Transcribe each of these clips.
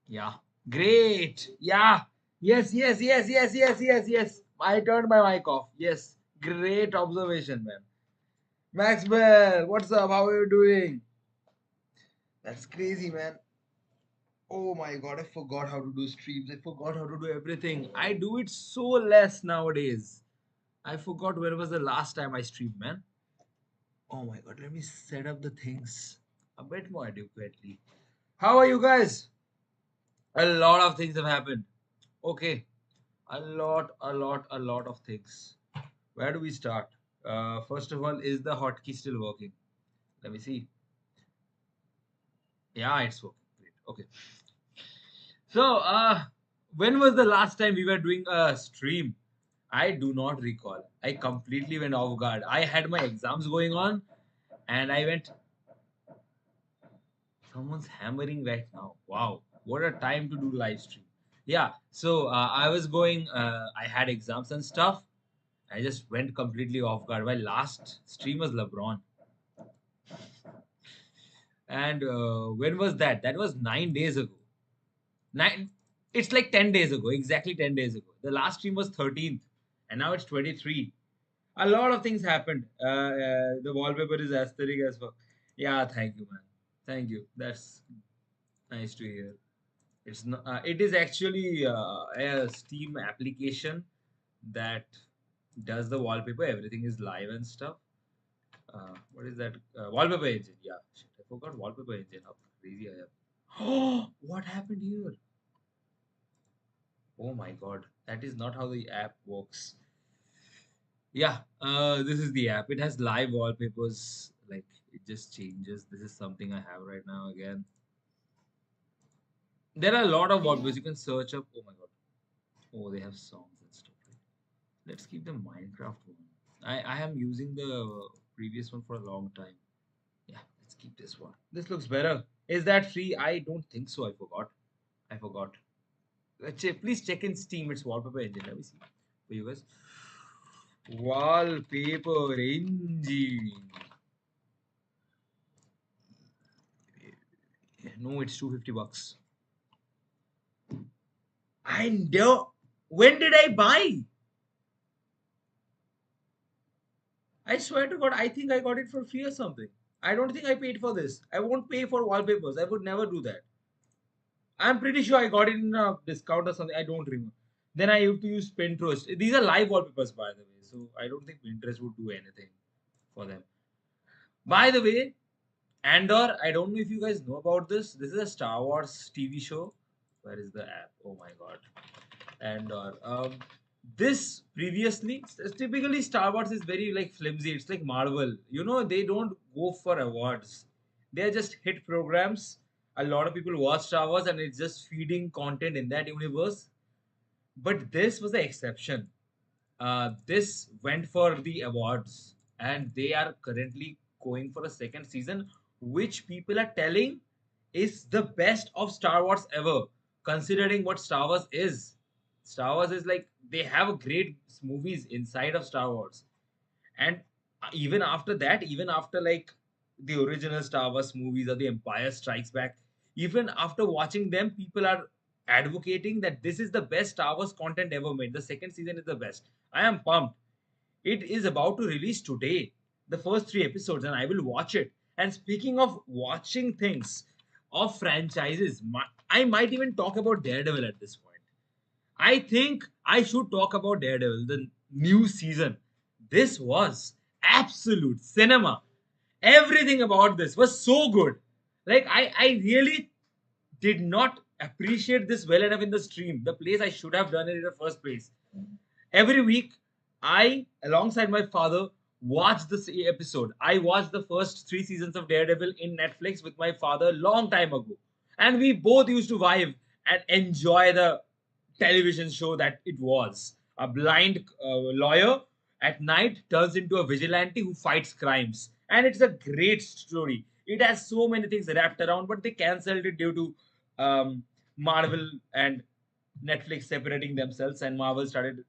Yeah. Great. Yeah. Yes, yes, yes, yes, yes, yes, yes. I turned my mic off. Yes. Great observation, man. Maxwell, what's up? How are you doing? That's crazy, man. Oh my god, I forgot how to do streams. I forgot how to do everything. I do it so less nowadays. I forgot when was the last time I streamed, man. Oh my god, let me set up the things a bit more adequately. How are you guys? A lot of things have happened. Okay, a lot of things. Where do we start? First of all, is the hotkey still working? Let me see. Yeah, it's working. Great. Okay. So, when was the last time we were doing a stream? I do not recall. I completely went off guard. I had my exams going on, and I went. Someone's hammering right now. Wow, what a time to do live stream. Yeah. So I was going. I had exams and stuff. I just went completely off guard. My last stream was LeBron. And when was that? That was 9 days ago. Nine. It's like 10 days ago. Exactly 10 days ago. The last stream was 13th, and now it's 23. A lot of things happened. The wallpaper is aesthetic as well. Yeah, thank you, man. Thank you. That's nice to hear. It's not. It is actually a Steam application that does the wallpaper. Everything is live and stuff. What is that? Wallpaper engine. Yeah. Shit, I forgot wallpaper engine. How crazy I am. Oh, what happened here? Oh my god. That is not how the app works. Yeah. This is the app. It has live wallpapers. Like it just changes. This is something I have right now again. There are a lot of wallpapers you can search up. Oh my god. Oh, they have songs and stuff. Let's keep the Minecraft one. I am using the previous one for a long time. Yeah, let's keep this one. This looks better. Is that free? I don't think so. I forgot. I forgot. Please check in Steam. It's wallpaper engine. Let me see for you guys. Wallpaper engine. No, it's 250 bucks. I know. When did I buy? I swear to God, I think I got it for free or something. I don't think I paid for this. I won't pay for wallpapers. I would never do that. I'm pretty sure I got it in a discount or something. I don't remember. Then I used to use Pinterest. These are live wallpapers, by the way. So I don't think Pinterest would do anything for them. By the way, Andor, I don't know if you guys know about this. This is a Star Wars TV show. Where is the app? Oh my god. Andor. This previously, typically Star Wars is very like flimsy. It's like Marvel. You know, they don't go for awards. They're just hit programs. A lot of people watch Star Wars and it's just feeding content in that universe. But this was the exception. This went for the awards, and they are currently going for a second season, which people are telling is the best of Star Wars ever, considering what Star Wars is. Star Wars is like they have great movies inside of Star Wars, and even after that, even after like the original Star Wars movies or the Empire Strikes Back, even after watching them, people are advocating that this is the best Star Wars content ever made. The second season is the best. I am pumped. It is about to release today, the first three episodes, and I will watch it. And speaking of watching things of franchises, I might even talk about Daredevil at this point. I think I should talk about Daredevil, the new season. This was absolute cinema. Everything about this was so good. Like I really did not appreciate this well enough in the stream. The place I should have done it in the first place. Every week, I, alongside my father, watched this episode. I watched the first three seasons of Daredevil in Netflix with my father long time ago. And we both used to vibe and enjoy the television show that it was. A blind lawyer at night turns into a vigilante who fights crimes. And it's a great story. It has so many things wrapped around, but they cancelled it due to Marvel and Netflix separating themselves, and Marvel started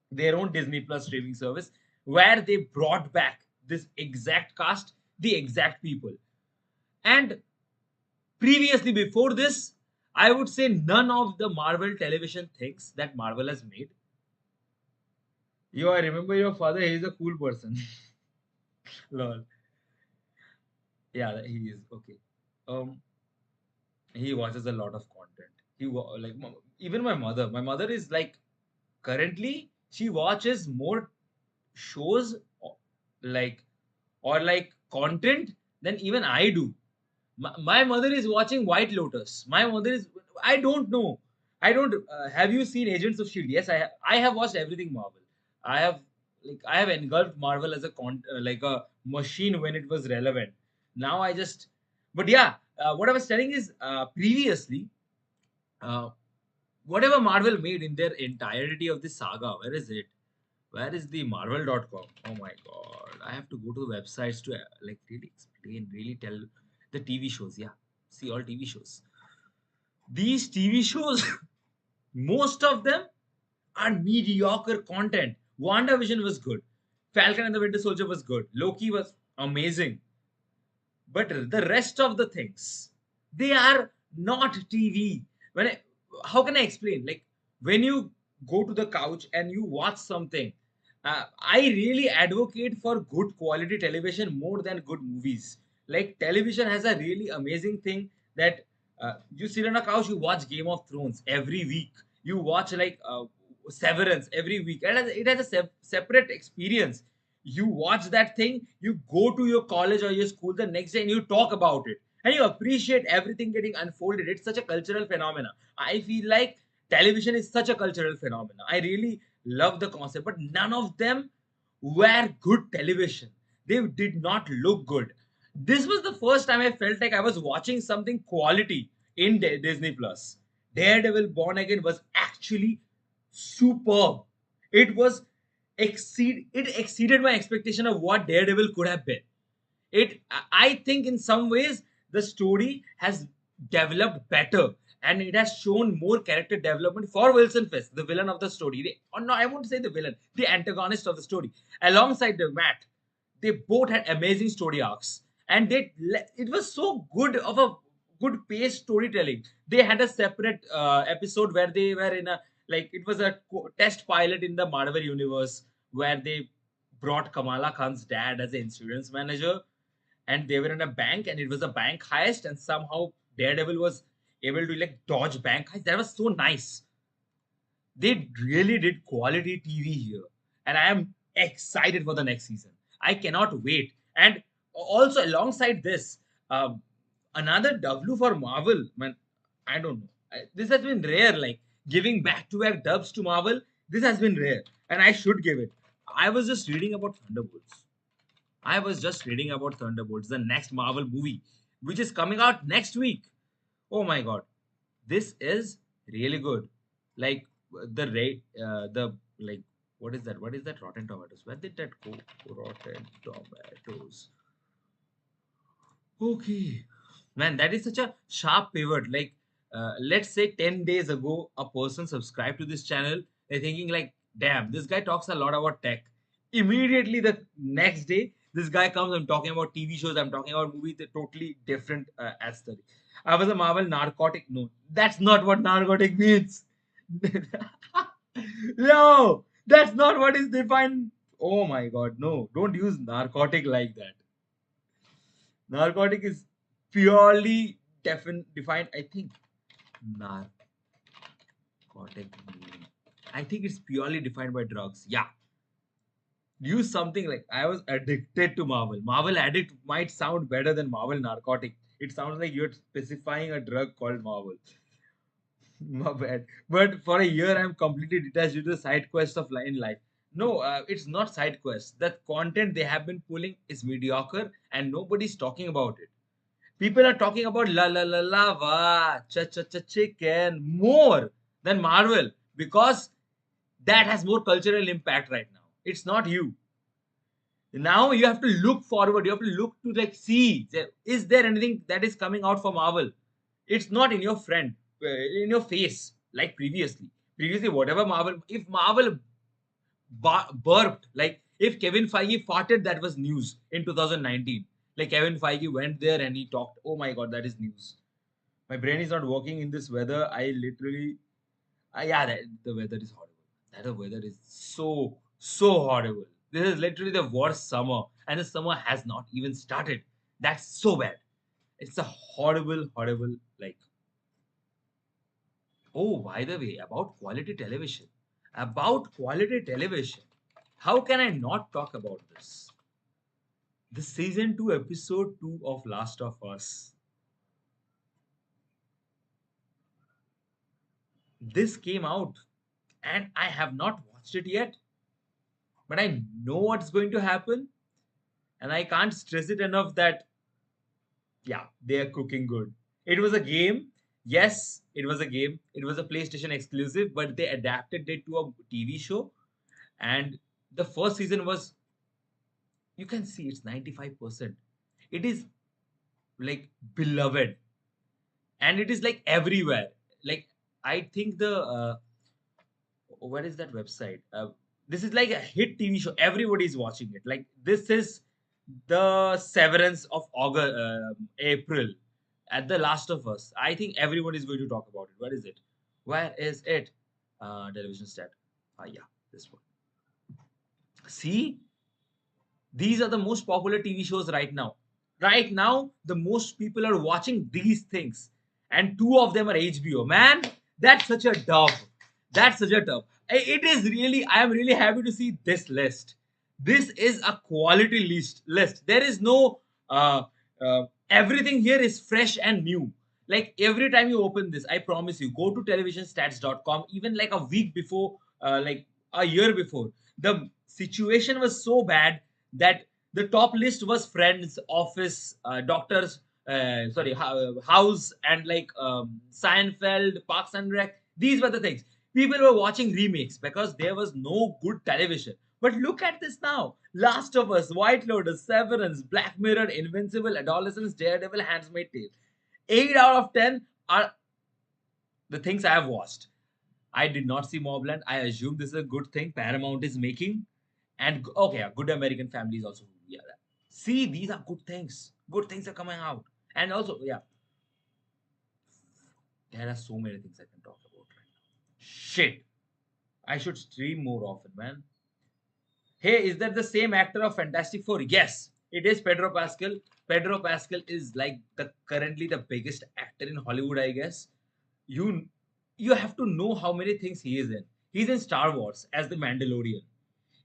their own Disney Plus streaming service, where they brought back this exact cast, the exact people. And previously, before this, I would say none of the Marvel television things that Marvel has made. I remember your father. He is a cool person. Lol. Yeah, he is okay. Um, he watches a lot of content. Even my mother. My mother is like currently she watches more shows like like content than even I do. My mother is watching White Lotus. My mother is. I don't know. I don't. Have you seen Agents of Shield? Yes, I have. I have watched everything Marvel. I have I have engulfed Marvel as a like a machine when it was relevant. Now I just. But yeah, what I was telling is previously, uh, whatever Marvel made in their entirety of the saga, where is it? Where is the Marvel.com? Oh my god. I have to go to the websites to really explain, really tell the TV shows. Yeah. See all TV shows. These TV shows, most of them are mediocre content. WandaVision was good. Falcon and the Winter Soldier was good. Loki was amazing. But the rest of the things, they are not TV. How can I explain? Like when you go to the couch and you watch something, I really advocate for good quality television more than good movies. Like television has a really amazing thing that you sit on a couch, you watch Game of Thrones every week. You watch Severance every week. It has a separate experience. You watch that thing, you go to your college or your school the next day and you talk about it and you appreciate everything getting unfolded. It's such a cultural phenomena. I feel like television is such a cultural phenomena. I really love the concept, but none of them were good television. They did not look good. This was the first time I felt like I was watching something quality in Disney Plus. Daredevil Born Again was actually superb. It was it exceeded my expectation of what Daredevil could have been. I think in some ways the story has developed better and it has shown more character development for Wilson Fisk, the villain of the story. Or no, I won't say the villain, the antagonist of the story, alongside the Matt. They both had amazing story arcs, and it was so good of a good paced storytelling. They had a separate episode where they were in a it was a test pilot in the Marvel universe where they brought Kamala Khan's dad as an insurance manager, and they were in a bank and it was a bank heist, and somehow Daredevil was able to dodge bank heist. That was so nice. They really did quality TV here, and I am excited for the next season. I cannot wait. And also alongside this, another W for Marvel. Man, I don't know. This has been rare. Like giving back-to-back dubs to Marvel. This has been rare, and I should give it. I was just reading about Thunderbolts. I was just reading about Thunderbolts, the next Marvel movie, which is coming out next week. Oh my god, this is really good. Like the rate, the like, what is that? What is that? Rotten Tomatoes. Where did that go? Rotten Tomatoes. Okay, man, that is such a sharp pivot. Let's say 10 days ago, a person subscribed to this channel. They're thinking like, damn, this guy talks a lot about tech. Immediately the next day, this guy comes. I'm talking about TV shows. I'm talking about movies. They're totally different aesthetic. I was a Marvel narcotic. No, that's not what narcotic means. No, that's not what is defined. Oh my god, no! Don't use narcotic like that. Narcotic is purely defined. I think narcotic meaning. I think it's purely defined by drugs. Yeah. Use something like I was addicted to Marvel. Marvel addict might sound better than Marvel narcotic. It sounds like you're specifying a drug called Marvel. My bad. But for a year, I'm completely detached due to the side quest of in life. No, it's not side quest. The content they have been pulling is mediocre and nobody's talking about it. People are talking about la la la lava, cha cha cha chicken more than Marvel because that has more cultural impact right now. It's not you. Now you have to look forward. You have to look to see is there anything that is coming out for Marvel? It's not in your in your face like previously. Previously, whatever Marvel, if Marvel burped, like if Kevin Feige farted, that was news in 2019. Like Kevin Feige went there and he talked. Oh my god, that is news. My brain is not working in this weather. I literally, yeah, the weather is horrible. That the weather is so horrible. This is literally the worst summer, and the summer has not even started. That's so bad. It's a horrible, like. Oh, by the way, about quality television. About quality television. How can I not talk about this? The season 2, episode 2 of Last of Us. This came out and I have not watched it yet, but I know what's going to happen, and I can't stress it enough that yeah, they are cooking good. It was a game. Yes, it was a game. It was a PlayStation exclusive, but they adapted it to a TV show, and the first season was, you can see it's 95%. It is like beloved, and it is like everywhere. Like, I think the what is that website? This is like a hit TV show. Everybody is watching it. Like, this is the Severance of August, April, at the Last of Us. I think everyone is going to talk about it. Where is it? Where is it? Television stat. Yeah, this one. See, these are the most popular TV shows right now. Right now, the most people are watching these things, and two of them are HBO. Man, that's such a dub. That's such a dub. It is really. I am really happy to see this list. This is a quality list. There is no. Everything here is fresh and new. Like, every time you open this, I promise you, go to televisionstats.com. Even like a week before, like a year before, the situation was so bad that the top list was Friends, Office, Doctors, House, and like Seinfeld, Parks and Rec. These were the things. People were watching remakes because there was no good television. But look at this now: Last of Us, White Lotus, Severance, Black Mirror, Invincible, Adolescence, Daredevil, Handmaid's Tale. 8 out of 10 are the things I have watched. I did not see Mobland. I assume this is a good thing Paramount is making. And okay, a Good American Family is also, yeah. See, these are good things. Good things are coming out. And also, yeah, there are so many things I can talk about right now. Shit, I should stream more often, man. Hey, is that the same actor of Fantastic Four? Yes, it is Pedro Pascal. Pedro Pascal is like the currently the biggest actor in Hollywood, I guess. You you have to know how many things he is in. He's in Star Wars as the Mandalorian.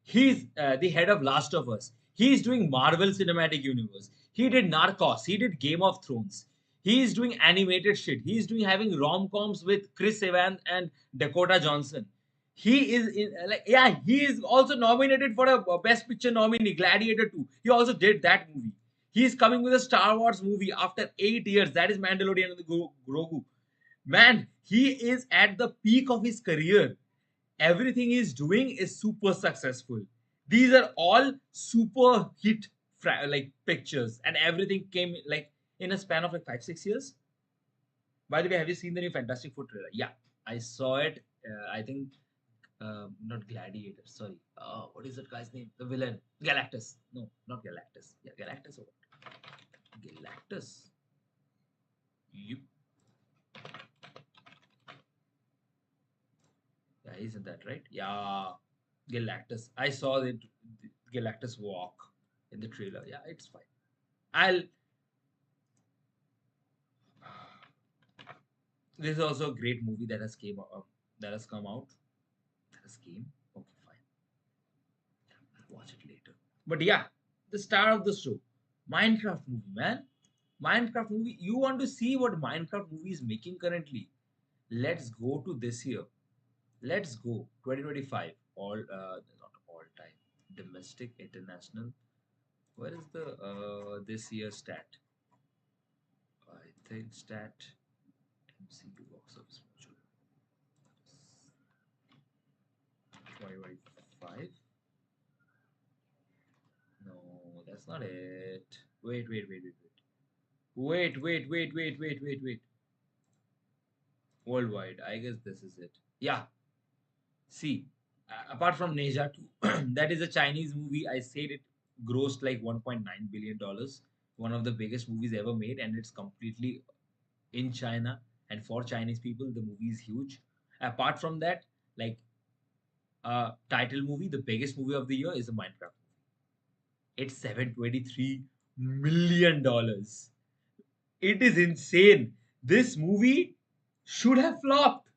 He's the head of Last of Us. He's doing Marvel Cinematic Universe. He did Narcos. He did Game of Thrones. He's doing animated shit. He's doing having rom coms with Chris Evans and Dakota Johnson. He is in, like, yeah. He is also nominated for a Best Picture nominee, Gladiator 2. He also did that movie. He is coming with a Star Wars movie after 8 years. That is Mandalorian and the Grogu. Man, he is at the peak of his career. Everything he's doing is super successful. These are all super hit like pictures, and everything came like in a span of like 5 6 years. By the way, have you seen the new Fantastic Four trailer? Yeah, I saw it. I think not Gladiator. Sorry. What is that guy's name? The villain, Galactus. No, not Galactus. Yeah, Galactus or what? Galactus. You. Yeah, isn't that right? Yeah, Galactus. I saw the Galactus walk in the trailer. Yeah, it's fine. I'll. This is also a great movie that has came up, that has come out. That has came. Okay, fine. I'll watch it later. But yeah, the star of the show, Minecraft movie, man. Minecraft movie. You want to see what Minecraft movie is making currently? Let's go to this year. Let's go 2025. All not all time. Domestic, international. Where is the this year's stat? I think stat MCU box office module 2025. No, that's not it. Wait. Worldwide. I guess this is it. Yeah. See, apart from Neja 2, that is a Chinese movie. I said it grossed like $1.9 billion. One of the biggest movies ever made, and it's completely. in China, and for Chinese people, the movie is huge. Apart from that, like title movie, the biggest movie of the year is the Minecraft. It's $723 million. It is insane. This movie should have flopped.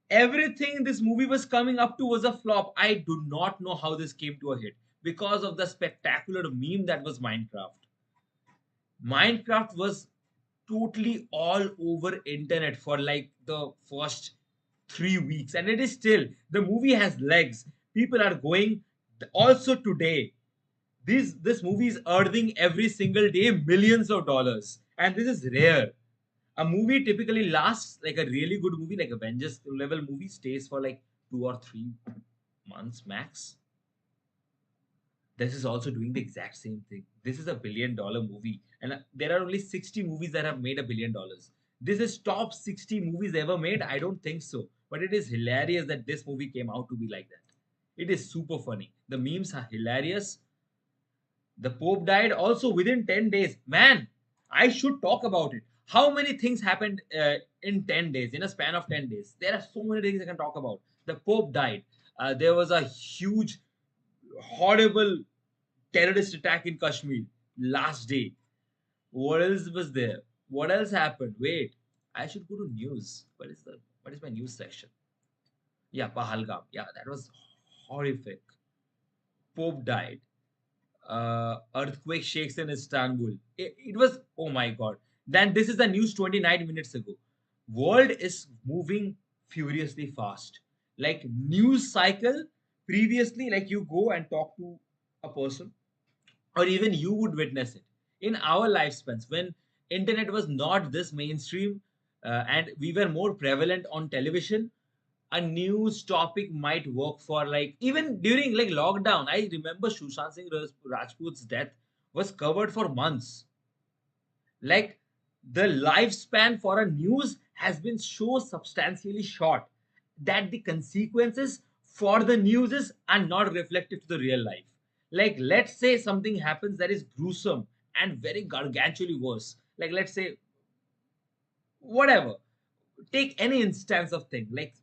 Everything this movie was coming up to was a flop. I do not know how this came to a hit because of the spectacular meme that was Minecraft. Minecraft was totally all over internet for like the first 3 weeks, and it is still. The movie has legs. People are going also today. This movie is earning every single day millions of dollars, and this is rare. A movie typically lasts, like a really good movie, like Avengers level movie, stays for like 2 or 3 months max. This is also doing the exact same thing. This is a $1 billion movie, and there are only 60 movies that have made $1 billion. This is top 60 movies ever made. I don't think so, but it is hilarious that this movie came out to be like that. It is super funny. The memes are hilarious. The Pope died also within 10 days. Man, I should talk about it. How many things happened in 10 days, in a span of 10 days? There are so many things I can talk about. The Pope died. There was a huge, horrible terrorist attack in Kashmir last day. What else was there? What else happened? Wait, I should go to news. What is my news section? Yeah, Pahalgam. Yeah, that was horrific. Pope died. Earthquake shakes in Istanbul. It was, oh my god. Then this is the news 29 minutes ago. World is moving furiously fast. Like news cycle previously, like you go and talk to a person, or even you would witness it in our lifespans when internet was not this mainstream, and we were more prevalent on television. A news topic might work for, like, even during like lockdown. I remember Sushant Singh Rajput's death was covered for months. Like, the lifespan for a news has been so substantially short that the consequences for the news are not reflective to the real life. Like, let's say something happens that is gruesome and very gargantually worse. Like, let's say, whatever, take any instance of thing, like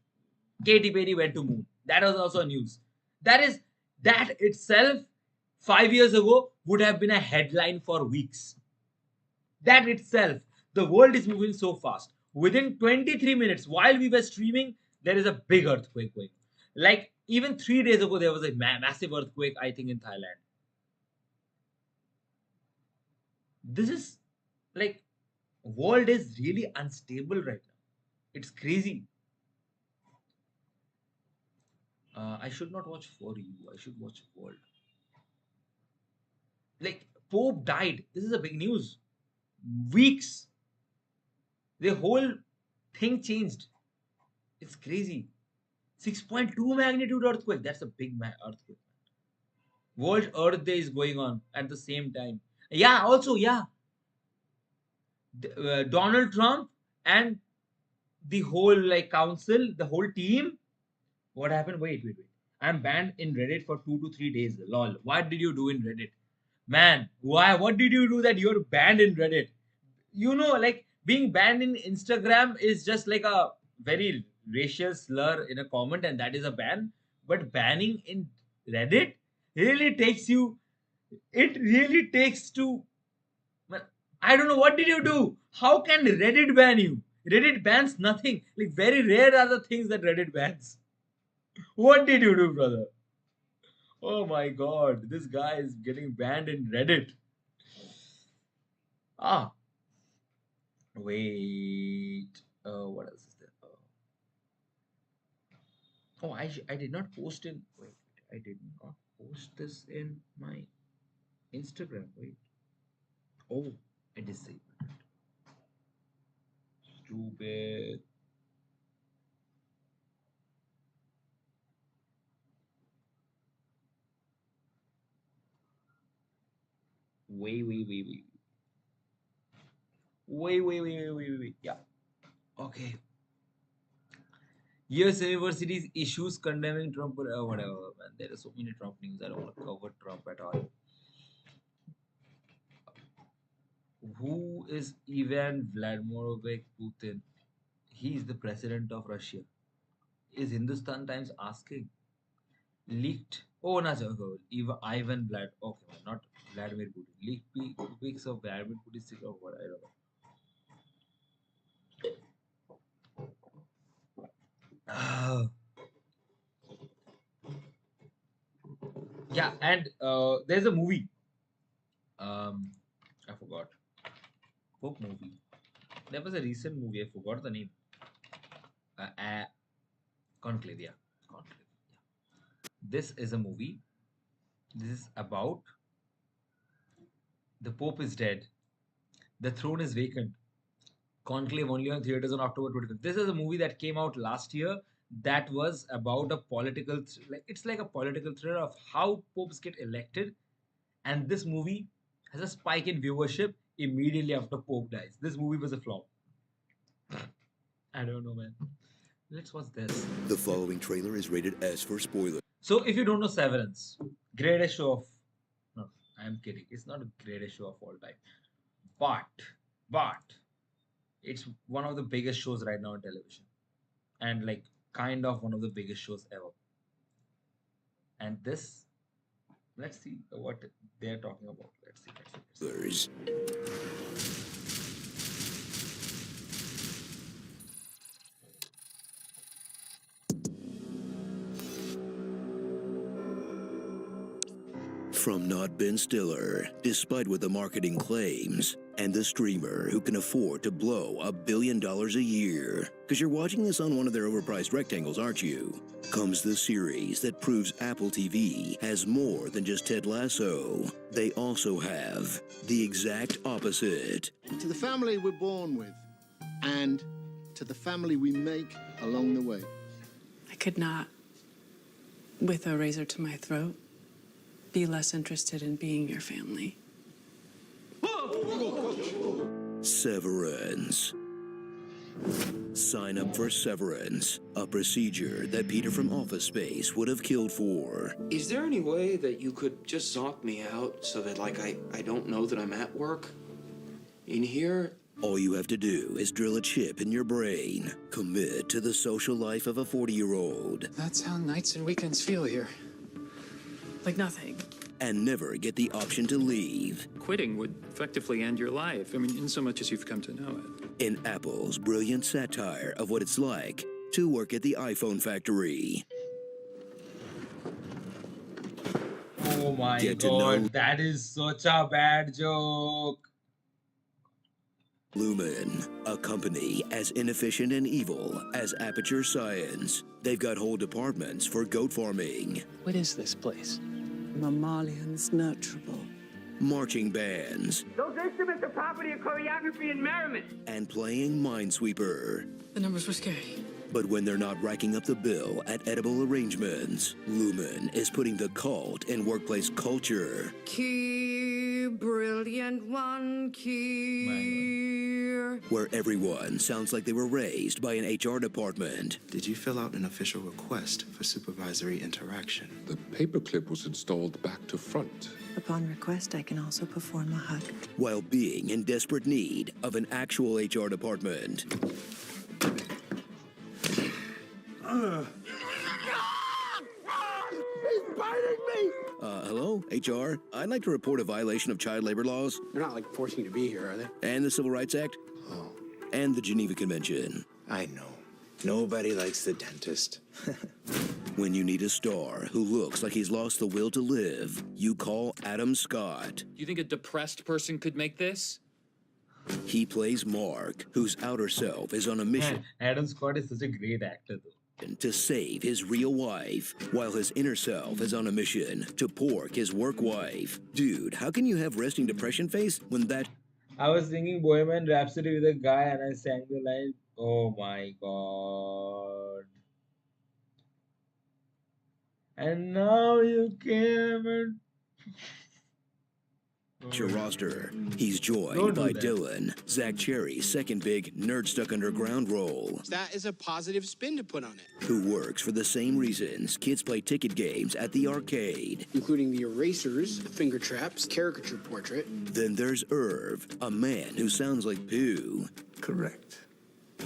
Katy Perry went to moon. That was also news. That is, that itself 5 years ago would have been a headline for weeks. That itself, the world is moving so fast. Within 23 minutes, while we were streaming, there is a big earthquake going. Like even 3 days ago, there was a massive earthquake, I think, in Thailand. This is like, world is really unstable right now. It's crazy. I should not watch For You. I should watch World. Like, Pope died. This is a big news. Weeks. The whole thing changed. It's crazy. 6.2 magnitude earthquake. That's a big earthquake. World Earth Day is going on at the same time. Yeah, also, yeah. Donald Trump and the whole like council, the whole team. What happened? Wait. I'm banned in Reddit for 2 to 3 days. Lol. What did you do in Reddit? Man, why? What did you do that you're banned in Reddit? Like being banned in Instagram is just like a very racial slur in a comment, and that is a ban. But banning in Reddit really takes you, it really takes to, well, I don't know, what did you do? How can Reddit ban you? Reddit bans nothing. Like, very rare are the things that Reddit bans. What did you do, brother? Oh my god, this guy is getting banned in Reddit. Ah, wait. What else is there? Oh, I did not post in. Wait, I did not post this in my Instagram. Wait. Oh, I disabled it. Stupid. Wait. Wait. Yeah. Okay. US universities issues condemning Trump. Whatever, man. There are so many Trump news. I don't want to cover Trump at all. Who is Ivan Vladimirovich Putin? He is the president of Russia. Is Hindustan Times asking? Leaked. Oh, no, sir. Ivan Vlad. Okay, man, not Vladimir Putin. Leaked pics of Vladimir Putin stick or what? I don't know. Yeah, and there's a movie. I forgot. What movie? There was a recent movie. I forgot the name. Uh, Conclave. Yeah, Conclave. This is a movie. This is about the Pope is dead. The throne is vacant. Conclave only on theaters on October 25th. This is a movie that came out last year that was about a political, like it's like a political thriller of how popes get elected, and this movie has a spike in viewership immediately after Pope dies. This movie was a flop. I don't know, man. Let's watch this. The following trailer is rated S for spoilers. So, if you don't know Severance, greatest show of no, I'm kidding. It's not the greatest show of all time, but it's one of the biggest shows right now on television, and like kind of one of the biggest shows ever. And this, let's see what they're talking about. Let's see. Let's see. From not Ben Stiller, despite what the marketing claims, and the streamer who can afford to blow $1 billion a year, because you're watching this on one of their overpriced rectangles, aren't you? Comes the series that proves Apple TV has more than just Ted Lasso. They also have the exact opposite. To the family we're born with, and to the family we make along the way. I could not, with a razor to my throat, be less interested in being your family. Severance. Sign up for Severance, a procedure that Peter from Office Space would have killed for. Is there any way that you could just zonk me out so that, like, I don't know that I'm at work? In here? All you have to do is drill a chip in your brain. Commit to the social life of a 40-year-old. That's how nights and weekends feel here. Like nothing. And never get the option to leave. Quitting would effectively end your life. I mean, in so much as you've come to know it. In Apple's brilliant satire of what it's like to work at the iPhone factory. Oh my Get to know- god, that is such a bad joke. Lumen, a company as inefficient and evil as Aperture Science. They've got whole departments for goat farming, What is this place? Mammalians nurturable. marching bands, Those instruments are property of choreography and merriment. and playing Minesweeper. The numbers were scary. But when they're not racking up the bill at edible arrangements, Lumen is putting the cult in workplace culture. Key, brilliant one, key. Where everyone sounds like they were raised by an HR department. Did you fill out an official request for supervisory interaction? The paperclip was installed back to front. Upon request, I can also perform a hug. While being in desperate need of an actual HR department. He's biting me! Hello, HR? I'd like to report a violation of child labor laws They're not like forcing you to be here, are they? and the Civil Rights Act Oh, and the Geneva Convention. I know. Nobody likes the dentist. When you need a star who looks like he's lost the will to live, you call Adam Scott. You think a depressed person could make this? He plays Mark, whose outer self is on a mission Adam Scott is such a great actor, though. to save his real wife, while his inner self is on a mission to pork his work wife. Dude, how can you have resting depression face when that I was singing Bohemian Rhapsody with a guy and I sang the line, oh my god. And now you came and Your roster. He's joined Don't do by that. Dylan, Zach Cherry's second big nerd stuck underground role, That is a positive spin to put on it. who works for the same reasons kids play ticket games at the arcade. Including the erasers, finger traps, caricature portrait. Then there's Irv, a man who sounds like poo. Correct.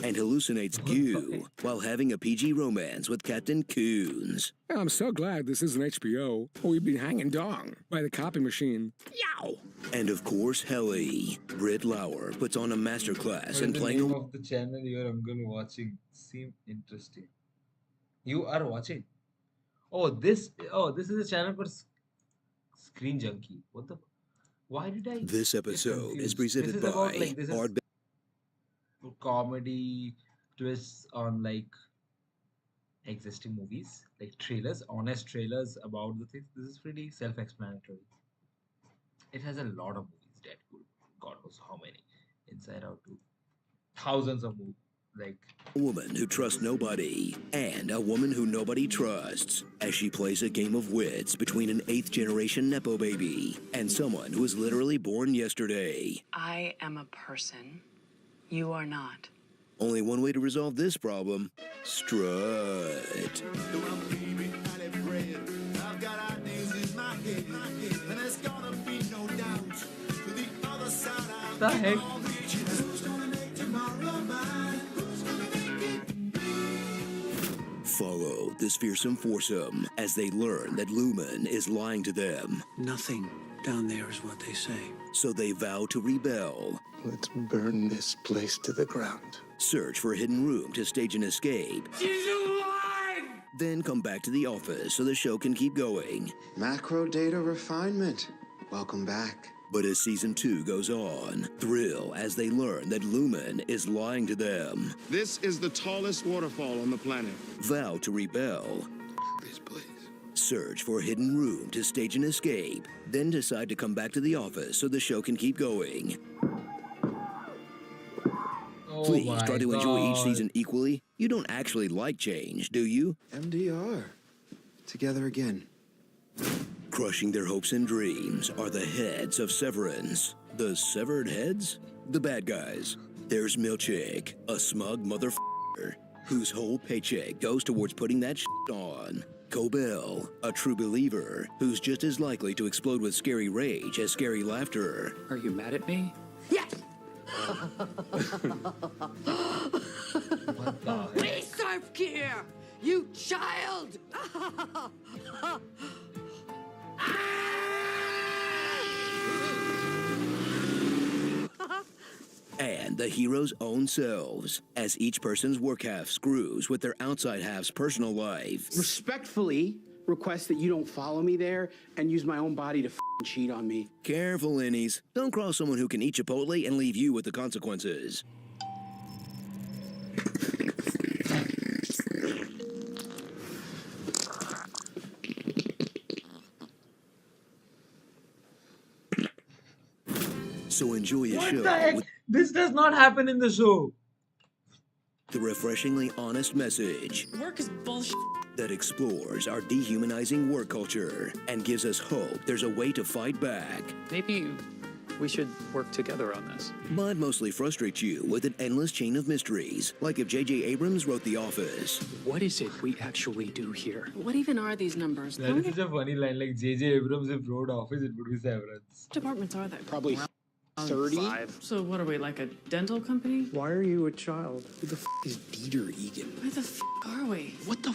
And hallucinates goo while having a PG romance with Captain Coons. I'm so glad this isn't HBO. We've been hanging dong by the copy machine. Yow! And of course, Helly. Britt Lauer puts on a masterclass in The playing name a of the channel your uncle watching seem interesting. You are watching. This is a channel for Screen Junkie. What the? Why did I? This get episode is confused? presented This is by about, like, this is Art comedy twists on like existing movies, like trailers, honest trailers about the things. This is pretty self-explanatory. It has a lot of movies. Deadpool, God knows how many. Inside Out 2, thousands of movies. Like A woman who trusts nobody, and a woman who nobody trusts, as she plays a game of wits between an 8th-generation Nepo baby and someone who was literally born yesterday. I am a person. You are not. Only one way to resolve this problem: strut. the heck? Follow this fearsome foursome as they learn that Lumen is lying to them. Nothing down there is what they say. So they vow to rebel. Let's burn this place to the ground. Search for a hidden room to stage an escape. She's alive! Then come back to the office so the show can keep going. Macro data refinement. Welcome back. But as season 2 goes on, thrill as they learn that Lumen is lying to them. This is the tallest waterfall on the planet. Vow to rebel. Please, please. Search for a hidden room to stage an escape. Then decide to come back to the office so the show can keep going. Please my try to enjoy each God. season equally. You don't actually like change, do you? MDR. Together again. Crushing their hopes and dreams are the heads of Severance. The severed heads? The bad guys. There's Milchick, a smug motherfucker, whose whole paycheck goes towards putting that shit on. Cobell, a true believer, who's just as likely to explode with scary rage as scary laughter. Are you mad at me? Yes! What the heck? We serve care! You child! And the heroes' own selves, as each person's work half screws with their outside half's personal life. Respectfully request that you don't follow me there and use my own body to cheat on me. Careful, innies. Don't cross someone who can eat Chipotle and leave you with the consequences. So enjoy a What show the heck? with This does not happen in the show. the refreshingly honest message Work is bullshit. that explores our dehumanizing work culture and gives us hope there's a way to fight back, Maybe we should work together on this. but mostly frustrates you with an endless chain of mysteries, like if J.J. Abrams wrote The Office. What is it we actually do here? What even are these numbers? That How is many such a funny line. Like J.J. Abrams, if wrote Office, it would be Severance. departments are there? Probably 30. 5. So what are we, like a dental company? Why are you a child? Who the is Dieter Egan? Where the are we? What the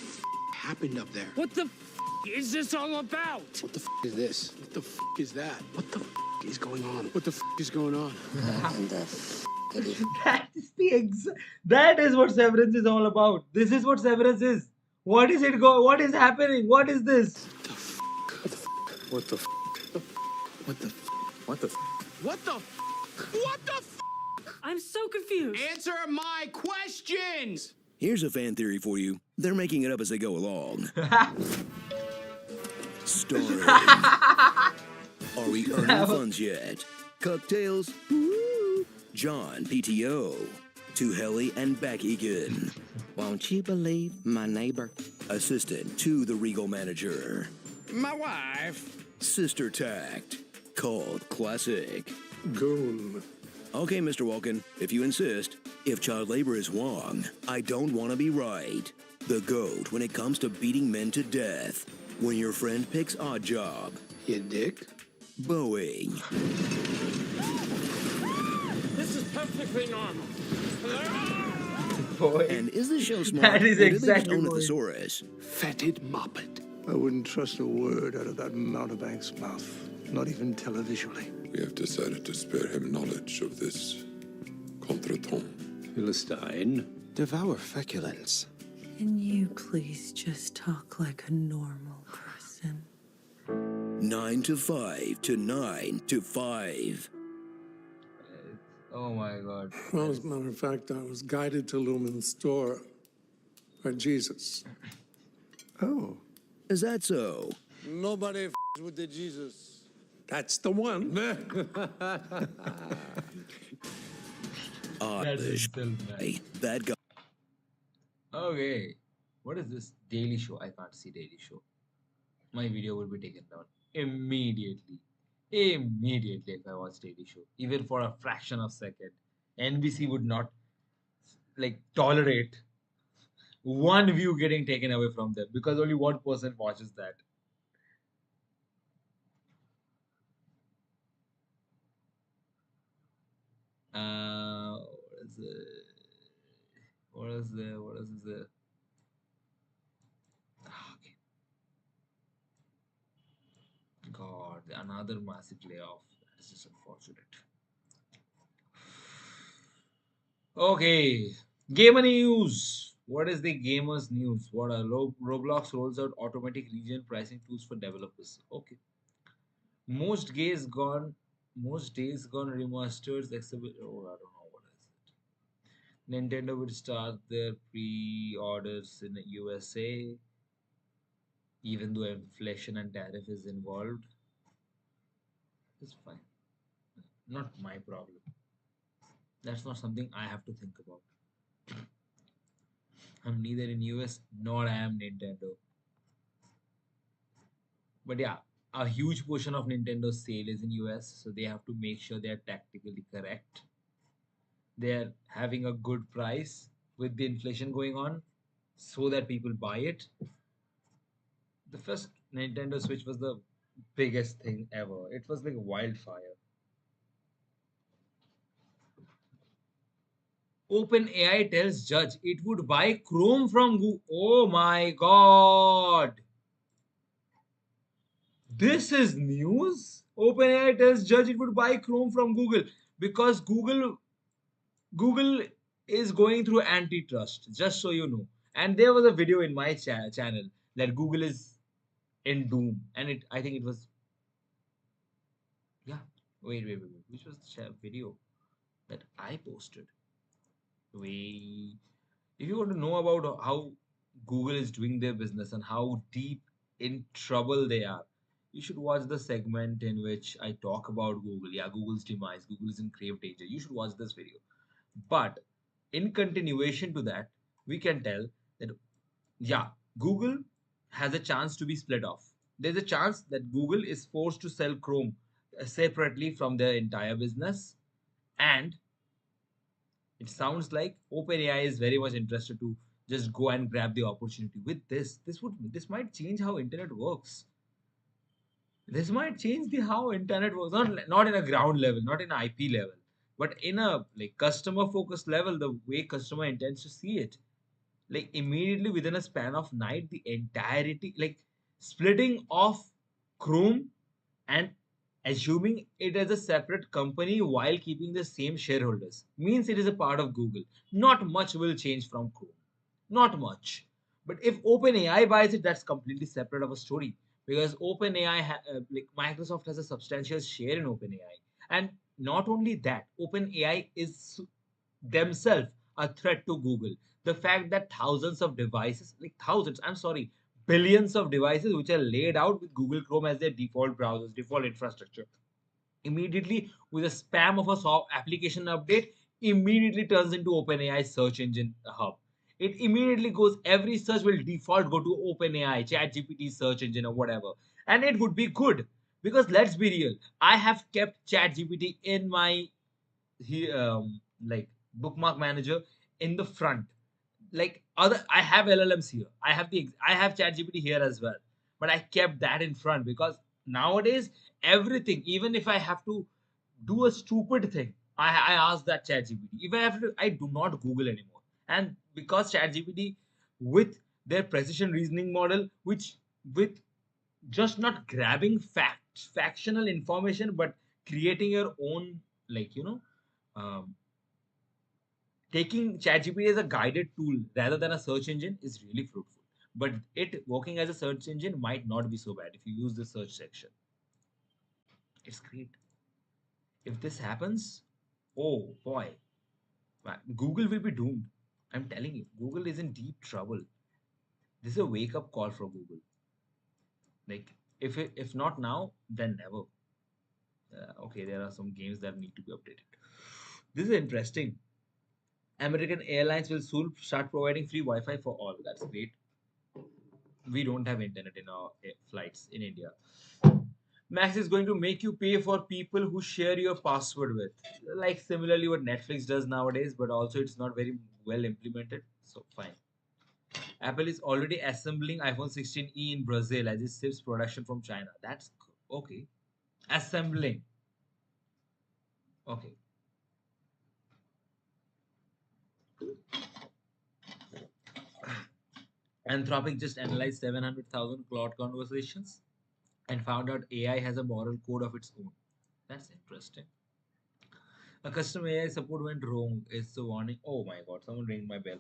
happened up there? What the is this all about? What the is this? What the is that? What the is going on? What the is going on? That is what Severance is all about. This is what Severance is. What is it What is happening? What is this? What the What the? What the What the I'm so confused. Answer my questions! Here's a fan theory for you. They're making it up as they go along. Starring. Are we earning funds yet? Cocktails? Woo! John PTO. To Helly and Back Egan. Won't you believe my neighbor? Assistant to the Regal manager. My wife. Sister Tact. called classic. Goon. Okay, Mr. Walken, if you insist. If child labor is wrong, I don't want to be right. The GOAT when it comes to beating men to death. When your friend picks odd job. You dick? Boeing. This is perfectly normal. And is the show smart? That is or did they just exactly own a what it- thesaurus? Fetid moppet. I wouldn't trust a word out of that mountebank's mouth. Not even televisually. We have decided to spare him knowledge of this contretemps. Philistine, devour feculence. Can you please just talk like a normal person? 9 to 5 to 9 to 5. Oh my God. Well, as a matter of fact, I was guided to Lumen's store by Jesus. Oh. Is that so? Nobody with the Jesus. That's the one. That's still bad. That guy. Okay. What is this Daily Show? I can't see Daily Show. My video will be taken down immediately. Immediately if I watch Daily Show. Even for a fraction of a second. NBC would not tolerate one view getting taken away from them because only one person watches that. What is it? What is there? What is there? Okay. God, another massive layoff. That is just unfortunate. Okay, gamer news. What is the gamers news? What are Roblox rolls out automatic region pricing tools for developers? Okay. Most days gone. Most days gone remasters exhibit. Oh, I don't know what is it. Nintendo will start their pre-orders in the USA, even though inflation and tariff is involved. It's fine. Not my problem. That's not something I have to think about. I'm neither in US nor I am Nintendo. But yeah, a huge portion of Nintendo's sale is in US, so they have to make sure they are tactically correct. They are having a good price with the inflation going on so that people buy it. The first Nintendo Switch was the biggest thing ever. It was like wildfire. OpenAI tells judge it would buy Chrome from Google. Oh my god. This is news. OpenAI tells judge it would buy Chrome from Google because Google is going through antitrust, just so you know. And there was a video in my channel that Google is in doom, and I think it was, yeah. Wait. Which was the video that I posted? If you want to know about how Google is doing their business and how deep in trouble they are, you should watch the segment in which I talk about Google. Yeah, Google's demise. Google is in grave danger. You should watch this video. But in continuation to that, we can tell that, yeah, Google has a chance to be split off. There's a chance that Google is forced to sell Chrome separately from their entire business. And it sounds like OpenAI is very much interested to just go and grab the opportunity with this. This might change how internet works. This might change the how internet works. Not in a ground level, not in an IP level, but in a customer focused level, the way customer intends to see it. Immediately within a span of night, the entirety, splitting off Chrome and assuming it as a separate company while keeping the same shareholders means it is a part of Google. Not much will change from Chrome. Not much. But if OpenAI buys it, that's completely separate of a story because OpenAI, Microsoft has a substantial share in OpenAI, and not only that, OpenAI is themselves a threat to Google. The fact that thousands of devices, I'm sorry, billions of devices which are laid out with Google Chrome as their default browsers, default infrastructure, immediately with a spam of a soft application update, immediately turns into OpenAI search engine hub. It immediately goes, every search will default go to OpenAI, ChatGPT search engine or whatever. And it would be good Because let's be real, I have kept ChatGPT in my like bookmark manager in the front. Like other, I have LLMs here. I have ChatGPT here as well, but I kept that in front because nowadays everything, even if I have to do a stupid thing, I ask that ChatGPT. If I have to, I do not Google anymore. And because ChatGPT, with their precision reasoning model, which with just not grabbing factional information, but creating your own, like um, taking ChatGPT as a guided tool rather than a search engine is really fruitful. But it working as a search engine might not be so bad if you use the search section. It's great. If this happens, oh boy, Google will be doomed. I'm telling you, Google is in deep trouble. This is a wake up call for Google. Like, if not now, then never. Okay, there are some games that need to be updated. This is interesting. American Airlines will soon start providing free Wi-Fi for all. That's great. We don't have internet in our flights in India. Max is going to make you pay for people who share your password with, like similarly what Netflix does nowadays, but also it's not very well implemented. So fine. Apple is already assembling iPhone 16e in Brazil as it ships production from China. That's okay. Assembling. Okay. Anthropic just analyzed 700,000 Claude conversations and found out AI has a moral code of its own. That's interesting. A custom AI support went wrong. It's the warning. Oh my god, someone ring my bell.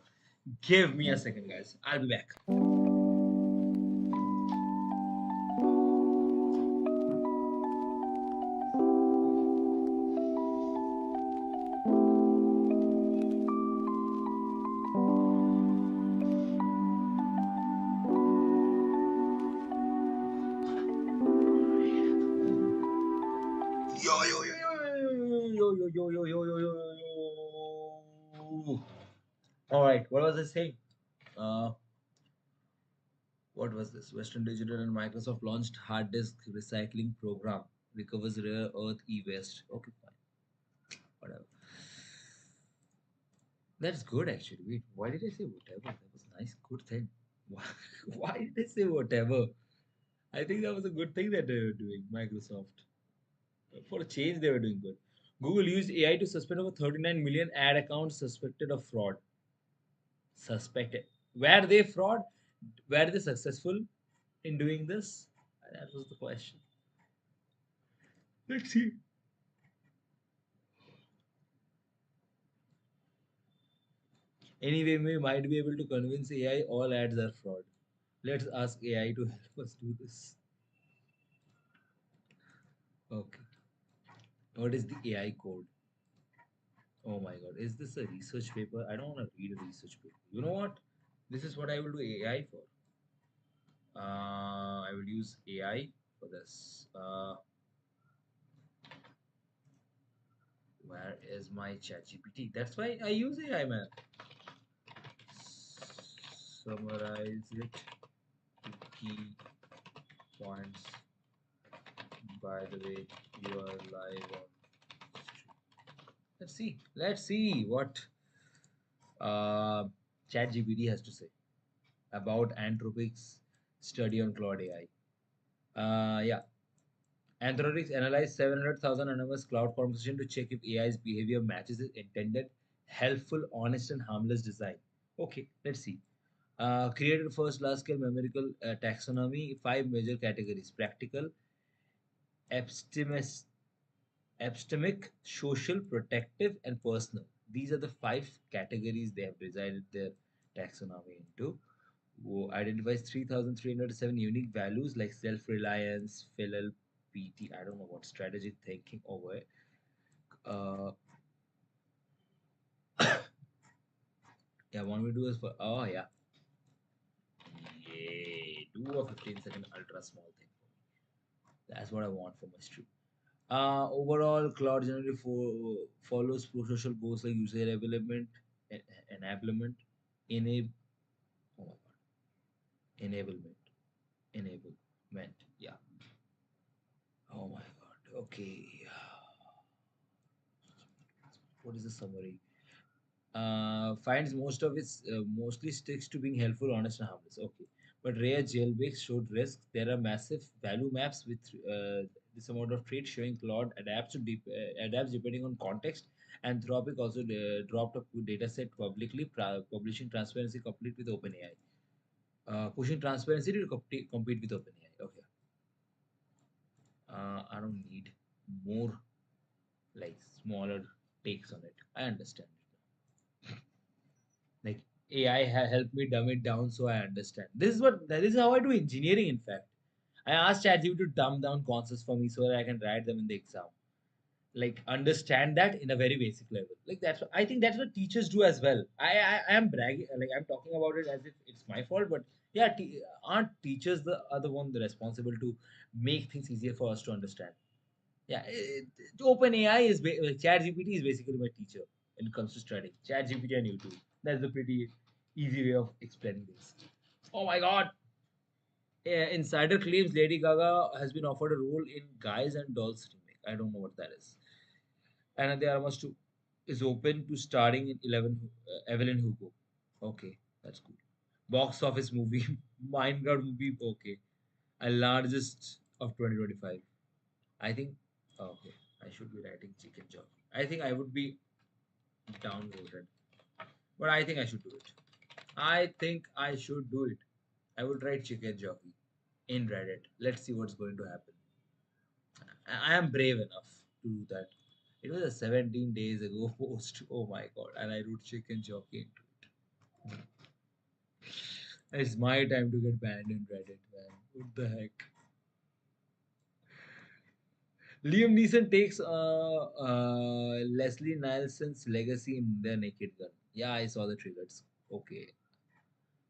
Give me a second, guys. I'll be back. Yo, yo, yo, yo, yo, yo, yo, yo, yo, yo, yo, yo. All right, what was I saying? Uh, what was this? Western Digital and Microsoft launched hard disk recycling program. Recovers rare earth e-waste. Okay, fine. Whatever. That's good actually. Wait, why did I say whatever? That was nice, good thing. Why, why did I say whatever? I think that was a good thing that they were doing, Microsoft. For a change, they were doing good. Google used AI to suspend over 39 million ad accounts suspected of fraud. Suspected. Were they fraud? Were they successful in doing this? That was the question. Let's see. Anyway, we might be able to convince AI all ads are fraud. Let's ask AI to help us do this. Okay. What is the AI code? Oh my god. Is this a research paper? I don't want to read a research paper. You know what? This is what I will do AI for. I will use AI for this. Where is my chat GPT? That's why I use AI, man. Summarize it to key points. By the way, you are live on. Let's see. Let's see what ChatGPT has to say about Anthropic's study on Claude AI. Yeah, Anthropics analyzed 700,000 anonymous cloud conversation to check if AI's behavior matches its intended, helpful, honest, and harmless design. Okay, let's see. Created first large-scale numerical taxonomy, five major categories: practical, epistemic, epistemic, social, protective, and personal. These are the five categories they have decided their taxonomy into. Who identifies 3,307 unique values like self-reliance, filial piety, I don't know what, strategic thinking over it. Uh, yeah, want me to do is for, oh yeah. Yay, do a 15-second ultra small thing for me. That's what I want for my stream. Overall, cloud generally follows pro-social goals like user enablement, e- enablement, enab, oh my god, enablement, enablement. Yeah. Oh my god. Okay. What is the summary? Finds most of its mostly sticks to being helpful, honest, and harmless. Okay, but rare jailbreaks showed risks. There are massive value maps with this amount of traits showing Claude adapts depending on context. Anthropic also dropped a data set publicly, publishing transparency complete with OpenAI. Pushing transparency to compete with OpenAI. Okay, I don't need more like smaller takes on it. I understand it. Like AI helped me dumb it down so I understand. This is how I do engineering. In fact, I asked ChatGPT to dumb down concepts for me so that I can write them in the exam. Like understand that in a very basic level. Like I think that's what teachers do as well. I am bragging, like I'm talking about it as if it's my fault, but yeah, aren't teachers the other one the responsible to make things easier for us to understand? Yeah, OpenAI is ChatGPT is basically my teacher when it comes to studying. ChatGPT and YouTube. That's a pretty easy way of explaining this. Oh my God! Insider claims Lady Gaga has been offered a role in Guys and Dolls remake. I don't know what that is. And the Armas 2 is open to starring in Evelyn Hugo. Okay, that's cool. Box office movie, Minecraft movie. Okay, a largest of 2025. I think, okay, I should be writing chicken jockey. I think I would be downvoted, but I think I should do it. I think I should do it. I would write chicken jockey in Reddit. Let's see what's going to happen. I am brave enough to do that. It was a 17 days ago post. Oh my god. And I wrote chicken jockey into it. It's my time to get banned in Reddit, man. What the heck? Liam Neeson takes Leslie Nielsen's legacy in The Naked Gun. Yeah, I saw the trailers. Okay,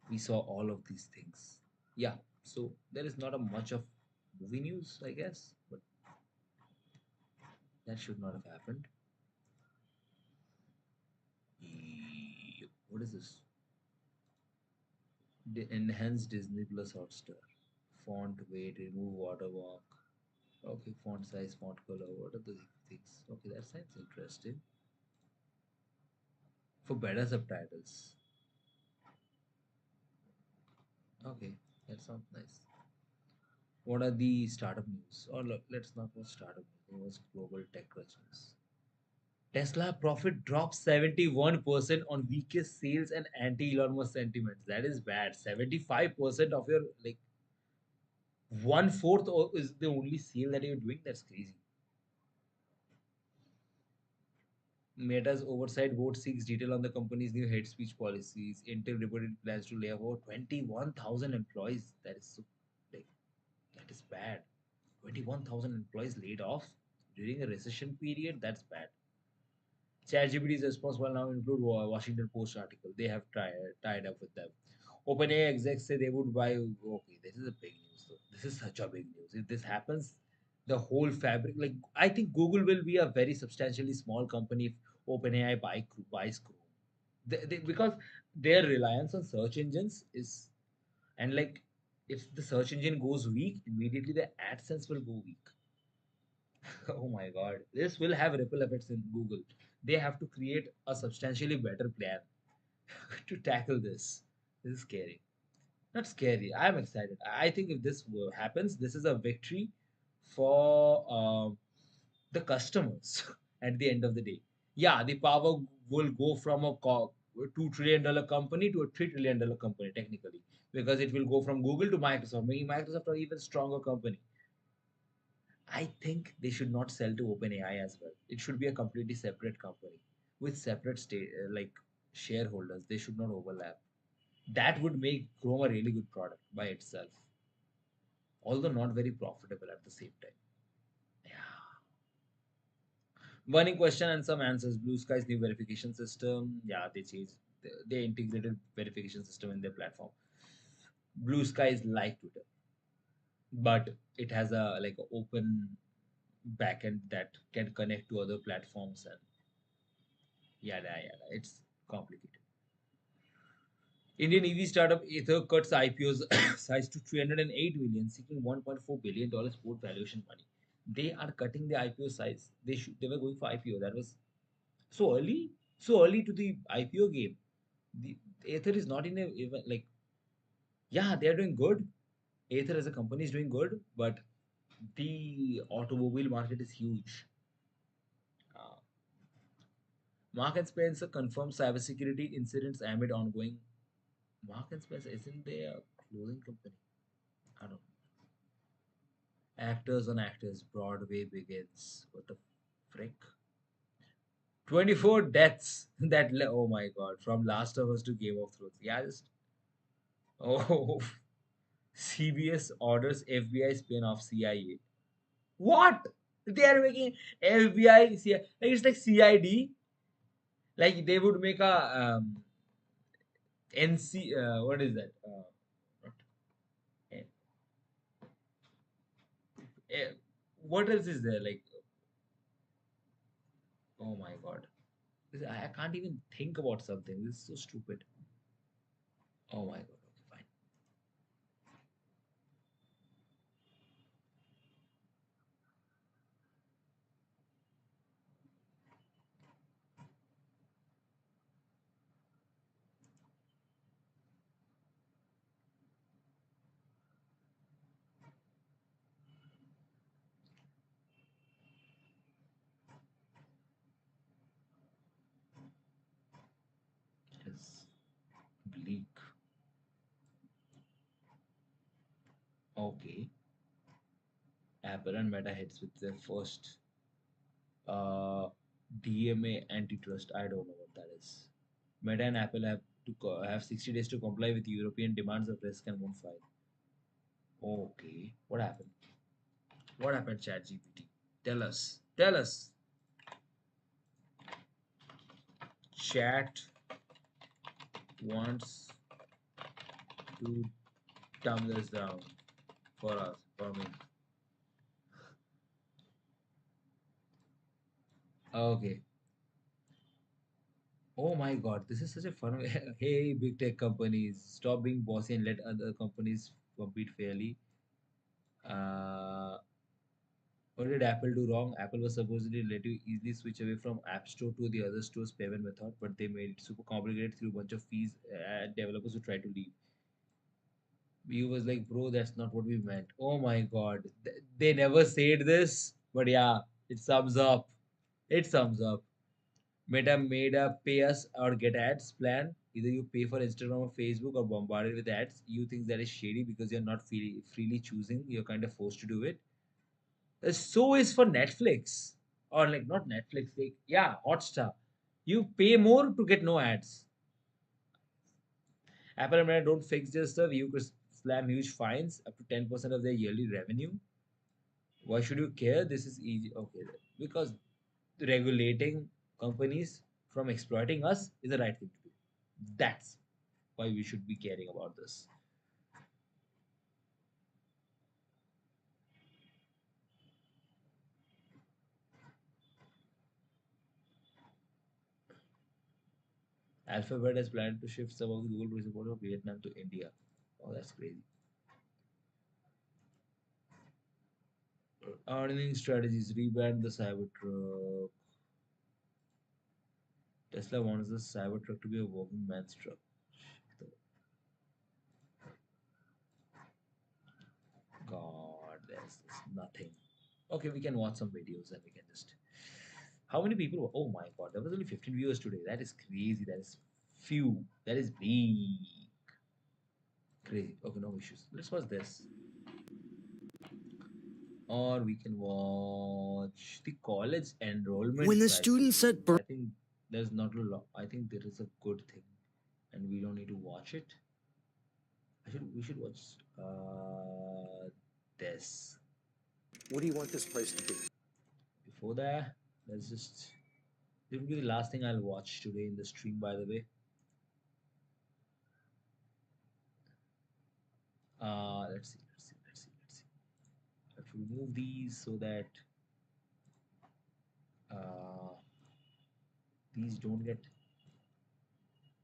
we saw all of these things. Yeah, so there is not a much of movie news, I guess, but that should not have happened. What is this? Enhanced Disney Plus Hotstar. Font weight, remove watermark. Okay, font size, font color. What are the things? Okay, that sounds interesting. For better subtitles. Okay, that sounds nice. What are the startup news? Or look, let's not watch startup news. It was global tech news. Tesla profit drops 71% on weakest sales and anti-Elon Musk sentiments. That is bad. 75% of your like one fourth is the only sale that you're doing. That's crazy. Meta's oversight board seeks detail on the company's new hate speech policies. Intel reported plans to lay off over 21,000 employees. That is so like that is bad. 21,000 employees laid off during a recession period. That's bad. ChatGPT's response will now include Washington Post article. They have tied up with them. OpenAI execs say they would buy. Okay, this is a big news though. This is such a big news. If this happens, the whole fabric. Like I think Google will be a very substantially small company if OpenAI buys Chrome. Because their reliance on search engines is and like if the search engine goes weak, immediately the AdSense will go weak. Oh my god, this will have ripple effects in Google. They have to create a substantially better plan to tackle this. This is scary. Not scary. I'm excited. I think if this happens, this is a victory for the customers at the end of the day. Yeah, the power will go from a $2 trillion company to a $3 trillion company, technically, because it will go from Google to Microsoft, making Microsoft an even stronger company. I think they should not sell to OpenAI as well. It should be a completely separate company with separate like shareholders. They should not overlap. That would make Chrome a really good product by itself, although not very profitable at the same time. Yeah. Burning question and some answers. Blue Sky's new verification system. Yeah, they changed. They integrated verification system in their platform. Blue Sky is like Twitter, but it has a like an open backend that can connect to other platforms and yada yada. It's complicated. Indian EV startup Ether cuts IPO's size to 308 million, seeking $1.4 billion port valuation money. They are cutting the IPO size. They were going for IPO. That was so early, so early to the IPO game. The Aether is not in a even like, yeah, they are doing good. Aether as a company is doing good, but the automobile market is huge. Uh, Mark and Spencer confirmed cybersecurity incidents amid ongoing. Mark and Spencer isn't they a clothing company? I don't know. Actors on actors. Broadway begins. What the frick? 24 deaths. Oh my god. From Last of Us to Game of Thrones. Yeah, just. Oh. CBS orders FBI spin off CIA. What? They are making FBI, CIA. Like it's like CID. Like they would make a NC. What is that? Not, eh, eh, what else is there? Like, oh my god. I can't even think about something. This is so stupid. Oh my god. Okay, fine. Yes. Bleak. Okay. Apple and Meta hits with their first uh, DMA antitrust. I don't know what that is. Meta and Apple have 60 days to comply with European demands of risk and won't file. Okay, what happened? What happened, ChatGPT? Tell us. Tell us. Chat wants to dumb this down for us, for me. Okay. Oh my God, this is such a fun way. Hey, big tech companies, stop being bossy and let other companies compete fairly. Uh, what did Apple do wrong? Apple was supposedly let you easily switch away from App Store to the other store's payment method, but they made it super complicated through a bunch of fees and developers who try to leave. We was like, bro, that's not what we meant. Oh my God, they never said this, but yeah, it sums up. It sums up. Meta made a pay us or get ads plan. Either you pay for Instagram or Facebook or bombarded with ads. You think that is shady because you're not freely choosing. You're kind of forced to do it. So is for Netflix or like not Netflix, like yeah, Hotstar. You pay more to get no ads. Apple and Meta don't fix their stuff. You could slam huge fines up to 10% of their yearly revenue. Why should you care? This is easy. Okay, because regulating companies from exploiting us is the right thing to do. That's why we should be caring about this. Alphabet has planned to shift some of the Google support from Vietnam to India. Oh, that's crazy. Earning strategies rebrand the Cybertruck. Tesla wants the Cybertruck to be a working man's truck. God, there's nothing. Okay, we can watch some videos and we can just. How many people? Oh my God, there was only 15 viewers today. That is crazy. That is few. That is big. Crazy. Okay, no issues. Let's watch this. Or we can watch the college enrollment When the crisis. students said I think there's not a lot. I think there is a good thing, and we don't need to watch it. We should watch this. What do you want this place to be? Before that, let's just. This will be the last thing I'll watch today in the stream. By the way, let's see. I have to remove these so that uh, these don't get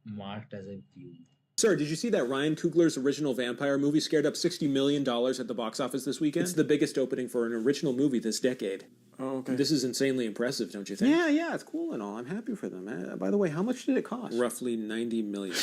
marked as a view. Sir, did you see that Ryan Coogler's original vampire movie scared up $60 million at the box office this weekend? It's the biggest opening for an original movie this decade. Oh, okay. This is insanely impressive, don't you think? Yeah, it's cool and all. I'm happy for them. By the way, how much did it cost? Roughly $90 million.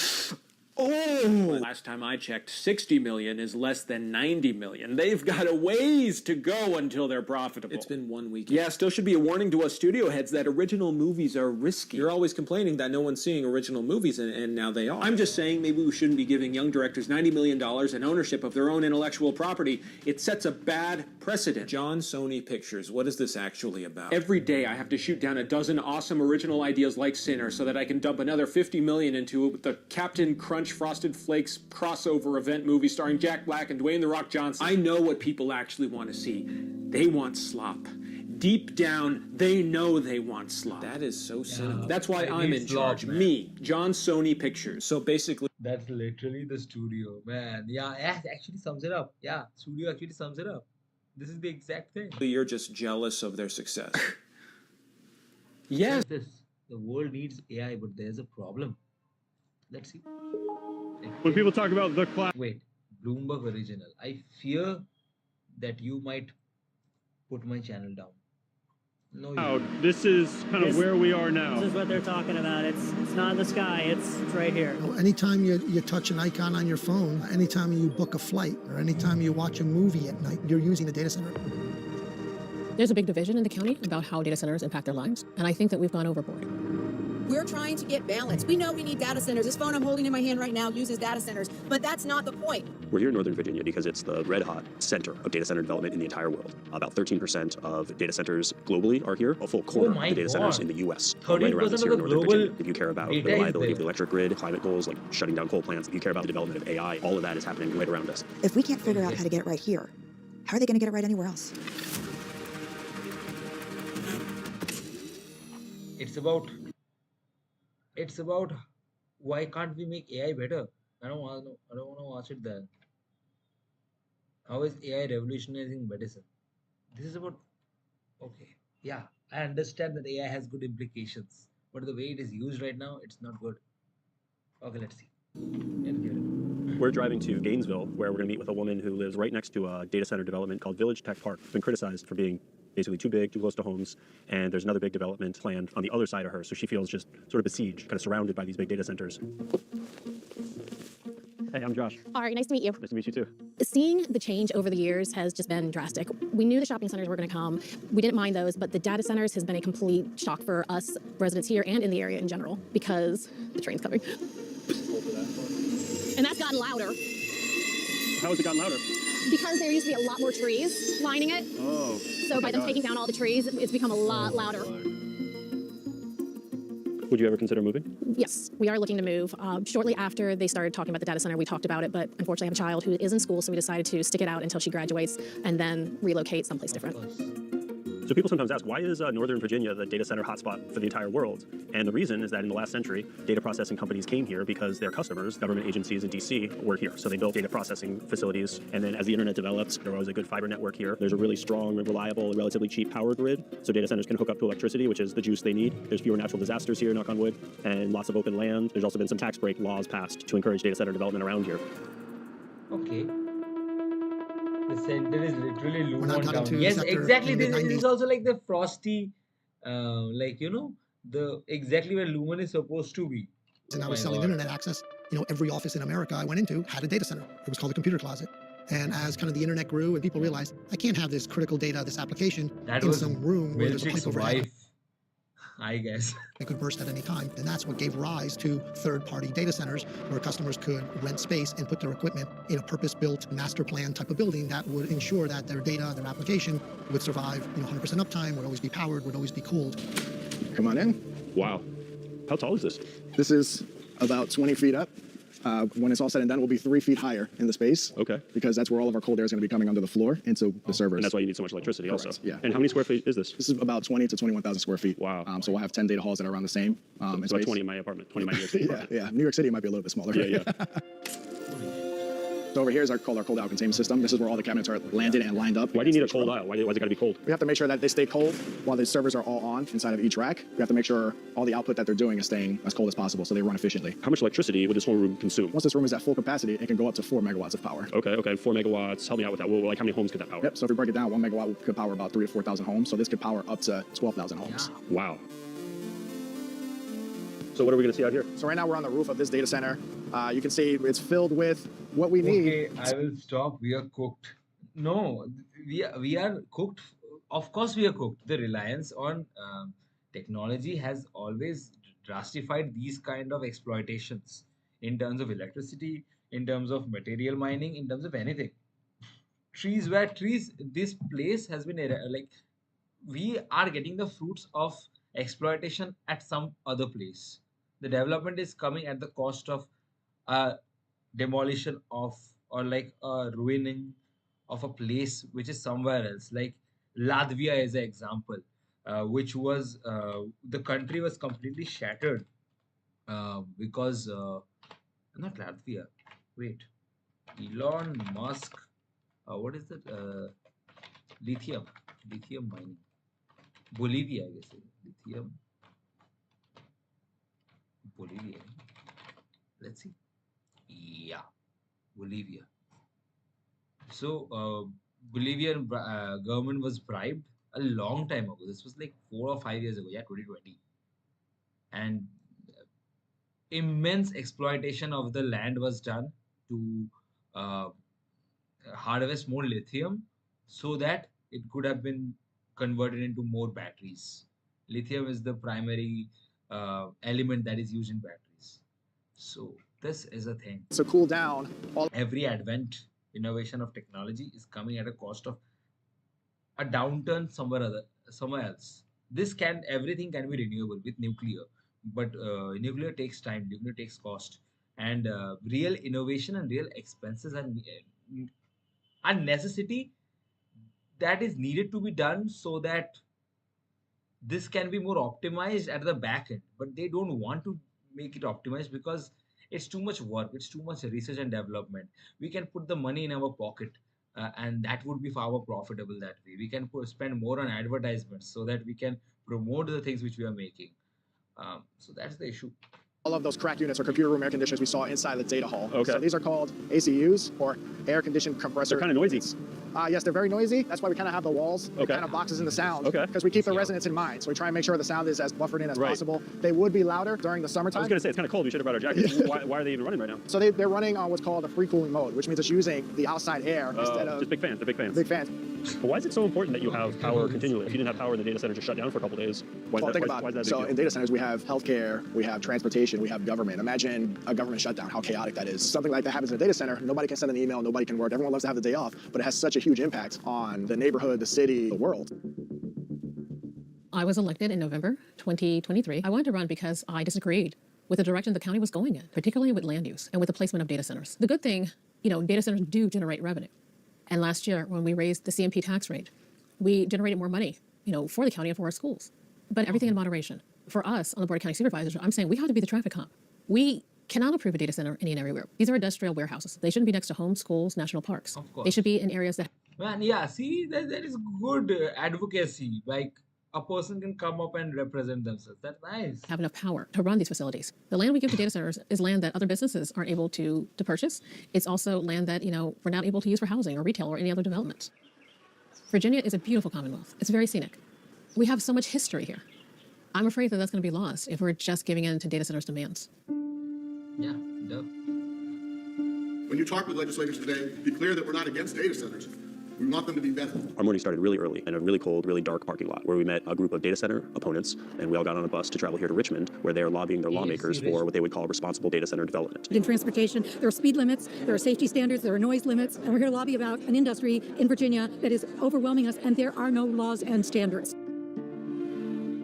Oh! Last time I checked, 60 million is less than 90 million. They've got a ways to go until they're profitable. It's been 1 week. Yeah, still should be a warning to us studio heads that original movies are risky. You're always complaining that no one's seeing original movies, and now they are. I'm just saying maybe we shouldn't be giving young directors $90 million and ownership of their own intellectual property. It sets a bad precedent. John Sony Pictures, what is this actually about? Every day I have to shoot down a dozen awesome original ideas like Sinner so that I can dump another $50 million into the Captain Crunch Frosted Flakes crossover event movie starring Jack Black and Dwayne "The Rock" Johnson. I know what people actually want to see. They want slop. Deep down, they know they want slop. That is so cynical. That's why I'm in charge. Man. Me, John Sony Pictures. So basically... That's literally the studio, man. Yeah, it actually sums it up. Yeah, studio actually sums it up. This is the exact thing. You're just jealous of their success. Yes. The world needs AI, but there's a problem. Let's see. When people talk about the class... Wait, Bloomberg Original. I fear that you might put my channel down. No, this is kind of where we are now. This is what they're talking about. It's not in the sky. It's right here. Anytime you touch an icon on your phone, anytime you book a flight, or anytime you watch a movie at night, you're using a data center. There's a big division in the county about how data centers impact their lives, and I think that we've gone overboard. We're trying to get balance. We know we need data centers. This phone I'm holding in my hand right now uses data centers, but that's not the point. We're here in Northern Virginia because it's the red-hot center of data center development in the entire world. About 13% of data centers globally are here, a full quarter of the data centers in the U.S. Right around us here in Northern Virginia. If you care about the reliability of the electric grid, climate goals like shutting down coal plants, if you care about the development of AI, all of that is happening right around us. If we can't figure out how to get it right here, how are they going to get it right anywhere else? It's about why can't we make AI better? I don't want to watch it there. How is AI revolutionizing medicine? This is about, okay, yeah, I understand that AI has good implications, but the way it is used right now, it's not good. Okay, let's see. We're driving to Gainesville, where we're going to meet with a woman who lives right next to a data center development called Village Tech Park. It's been criticized for being basically too big, too close to homes, and there's another big development planned on the other side of her, so she feels just sort of besieged, kind of surrounded by these big data centers. Hey, I'm Josh. All right, nice to meet you. Nice to meet you too. Seeing the change over the years has just been drastic. We knew the shopping centers were going to come. We didn't mind those, but the data centers has been a complete shock for us residents here and in the area in general because the train's coming. And that's gotten louder. How has it gotten louder? Because there used to be a lot more trees lining it. Oh. So by them taking down all the trees, it's become a lot louder. Would you ever consider moving? Yes, we are looking to move. Shortly after they started talking about the data center, we talked about it, but unfortunately I have a child who is in school, so we decided to stick it out until she graduates and then relocate someplace different. So people sometimes ask, why is Northern Virginia the data center hotspot for the entire world? And the reason is that in the last century, data processing companies came here because their customers, government agencies in DC, were here. So they built data processing facilities. And then as the internet developed, there was a good fiber network here. There's a really strong, reliable, relatively cheap power grid. So data centers can hook up to electricity, which is the juice they need. There's fewer natural disasters here, knock on wood, and lots of open land. There's also been some tax break laws passed to encourage data center development around here. Okay. The center is literally Lumon Town. Yes, exactly. This is also like the frosty, like, you know, the exactly where Lumon is supposed to be. And I was selling internet access. You know, every office in America I went into had a data center. It was called a computer closet. And as kind of the internet grew and people realized, I can't have this critical data, this application in some room where there's a pipe overhead. I guess. It could burst at any time. And that's what gave rise to third-party data centers where customers could rent space and put their equipment in a purpose-built master plan type of building that would ensure that their data, their application would survive 100% uptime, would always be powered, would always be cooled. Come on in. Wow. How tall is this? This is about 20 feet up. When it's all said and done, we'll be 3 feet higher in the space. Okay. Because that's where all of our cold air is going to be coming onto the floor into the servers. And that's why you need so much electricity. Correct. Also. Yeah. And how many square feet is this? This is about 20 to 21,000 square feet. Wow. So we'll have 10 data halls that are around the same. So about 20 in my apartment, 20 in my New York City apartment. Yeah. New York City might be a little bit smaller. Yeah. So over here is called our cold aisle containment system. This is where all the cabinets are landed and lined up. Why do you need a cold aisle? Why's it got to be cold? We have to make sure that they stay cold while the servers are all on inside of each rack. We have to make sure all the output that they're doing is staying as cold as possible so they run efficiently. How much electricity would this whole room consume? Once this room is at full capacity, it can go up to 4 megawatts of power. Okay, 4 megawatts. Help me out with that. Well, like how many homes could that power? Yep, so if we break it down, 1 megawatt could power about 3,000 to 4,000 homes. So this could power up to 12,000 homes. Wow. So what are we going to see out here? So right now we're on the roof of this data center. You can see it's filled with what we need. Okay, I will stop. We are cooked. No, we are cooked. Of course, we are cooked. The reliance on technology has always drastified these kind of exploitations in terms of electricity, in terms of material mining, in terms of anything. Trees were trees. This place has been like we are getting the fruits of exploitation at some other place. The development is coming at the cost of demolition of or like ruining of a place which is somewhere else. Like Latvia is an example, which was the country was completely shattered because not Latvia. Wait, Elon Musk. What is that? Lithium mining. Bolivia, I guess. Lithium. Bolivia. Let's see. Yeah, Bolivia. So Bolivian government was bribed a long time ago. This was like 4 or 5 years ago. Yeah, 2020. And immense exploitation of the land was done to harvest more lithium so that it could have been converted into more batteries. Lithium is the primary element that is used in batteries. So this is a thing. To cool down, every advent innovation of technology is coming at a cost of a downturn somewhere else. Everything can be renewable with nuclear, but nuclear takes time. Nuclear takes cost, and real innovation and real expenses are a necessity that is needed to be done so that this can be more optimized at the back end. But they don't want to make it optimized because it's too much work, it's too much research and development. We can put the money in our pocket and that would be far more profitable that way. We can spend more on advertisements so that we can promote the things which we are making. So that's the issue. All of those crack units or computer room air conditioners we saw inside the data hall. Okay. So these are called ACUs, or air conditioned compressor. They're kind of noisy. Yes, they're very noisy. That's why we kind of have the walls. Okay. It kind of boxes in the sound. Okay. Because we keep the residents in mind. So we try and make sure the sound is as buffered in as possible. They would be louder during the summertime. I was going to say, it's kind of cold. We should have brought our jackets. Why are they even running right now? So they're running on what's called a free cooling mode, which means it's using the outside air instead of... Just big fans. Big fans. But why is it so important that you have power continually? If you didn't have power, the data center just shut down for a couple of days. Why is that a big deal? In data centers, we have healthcare, we have transportation, we have government. Imagine a government shutdown, how chaotic that is. Something like that happens in a data center, nobody can send an email, nobody can work. Everyone loves to have the day off, but it has such a huge impact on the neighborhood, the city, the world. I was elected in November 2023. I wanted to run because I disagreed with the direction the county was going in, particularly with land use and with the placement of data centers. The good thing, data centers do generate revenue. And last year, when we raised the CMP tax rate, we generated more money, for the county and for our schools. But everything in moderation. For us on the Board of County Supervisors, I'm saying we have to be the traffic cop. We cannot approve a data center in any area. These are industrial warehouses. They shouldn't be next to homes, schools, national parks. Of course. They should be in areas that... Man, yeah, see, that is good advocacy. Like, a person can come up and represent themselves. That's nice. Have enough power to run these facilities. The land we give to data centers is land that other businesses aren't able to purchase. It's also land that, we're not able to use for housing or retail or any other development. Virginia is a beautiful commonwealth. It's very scenic. We have so much history here. I'm afraid that that's going to be lost if we're just giving in to data centers' demands. Yeah, duh. When you talk with legislators today, be clear that we're not against data centers. We want them to be better. Our morning started really early in a really cold, really dark parking lot where we met a group of data center opponents, and we all got on a bus to travel here to Richmond, where they are lobbying their lawmakers for what they would call responsible data center development. In transportation, there are speed limits, there are safety standards, there are noise limits, and we're here to lobby about an industry in Virginia that is overwhelming us, and there are no laws and standards.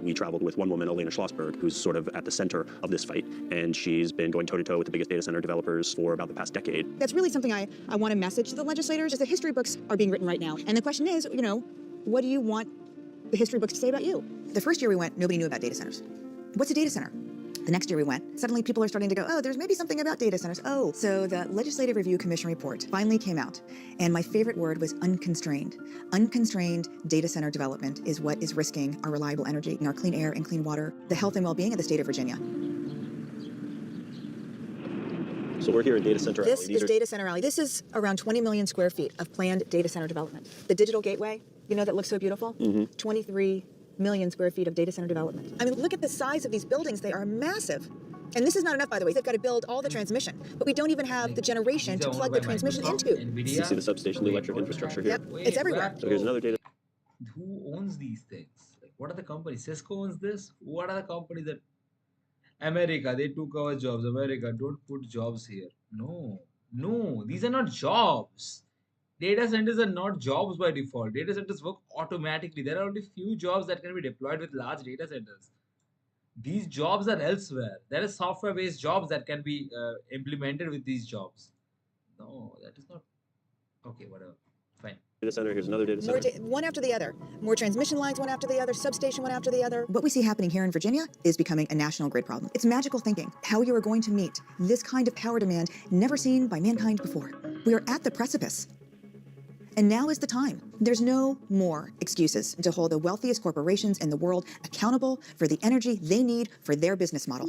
We traveled with one woman, Elena Schlossberg, who's sort of at the center of this fight, and she's been going toe-to-toe with the biggest data center developers for about the past decade. That's really something I want to message to the legislators, is that history books are being written right now. And the question is, what do you want the history books to say about you? The first year we went, nobody knew about data centers. What's a data center? The next year we went, suddenly people are starting to go, oh, there's maybe something about data centers. Oh, so the Legislative Review Commission report finally came out. And my favorite word was unconstrained. Unconstrained data center development is what is risking our reliable energy, our clean air and clean water, the health and well-being of the state of Virginia. So we're here in Data Center Alley. This is Data Center Alley. This is around 20 million square feet of planned data center development. The digital gateway, you know, that looks so beautiful? 23 million square feet of data center development. I mean, look at the size of these buildings. They are massive. And this is not enough, by the way. They've got to build all the transmission. But we don't even have the generation to plug the transmission into. You see the substation, the electric infrastructure here. Yep, it's everywhere. So here's another data. Who owns these things? Like, what are the companies? Cisco owns this. What are the companies that? America, they took our jobs. America, don't put jobs here. No, no, these are not jobs. Data centers are not jobs by default. Data centers work automatically. There are only few jobs that can be deployed with large data centers. These jobs are elsewhere. There are software-based jobs that can be implemented with these jobs. No, that is not. Okay, whatever. Fine. Data center, here's another data center. One after the other. More transmission lines, one after the other, substation, one after the other. What we see happening here in Virginia is becoming a national grid problem. It's magical thinking, how you are going to meet this kind of power demand never seen by mankind before. We are at the precipice. And now is the time. There's no more excuses to hold the wealthiest corporations in the world accountable for the energy they need for their business model.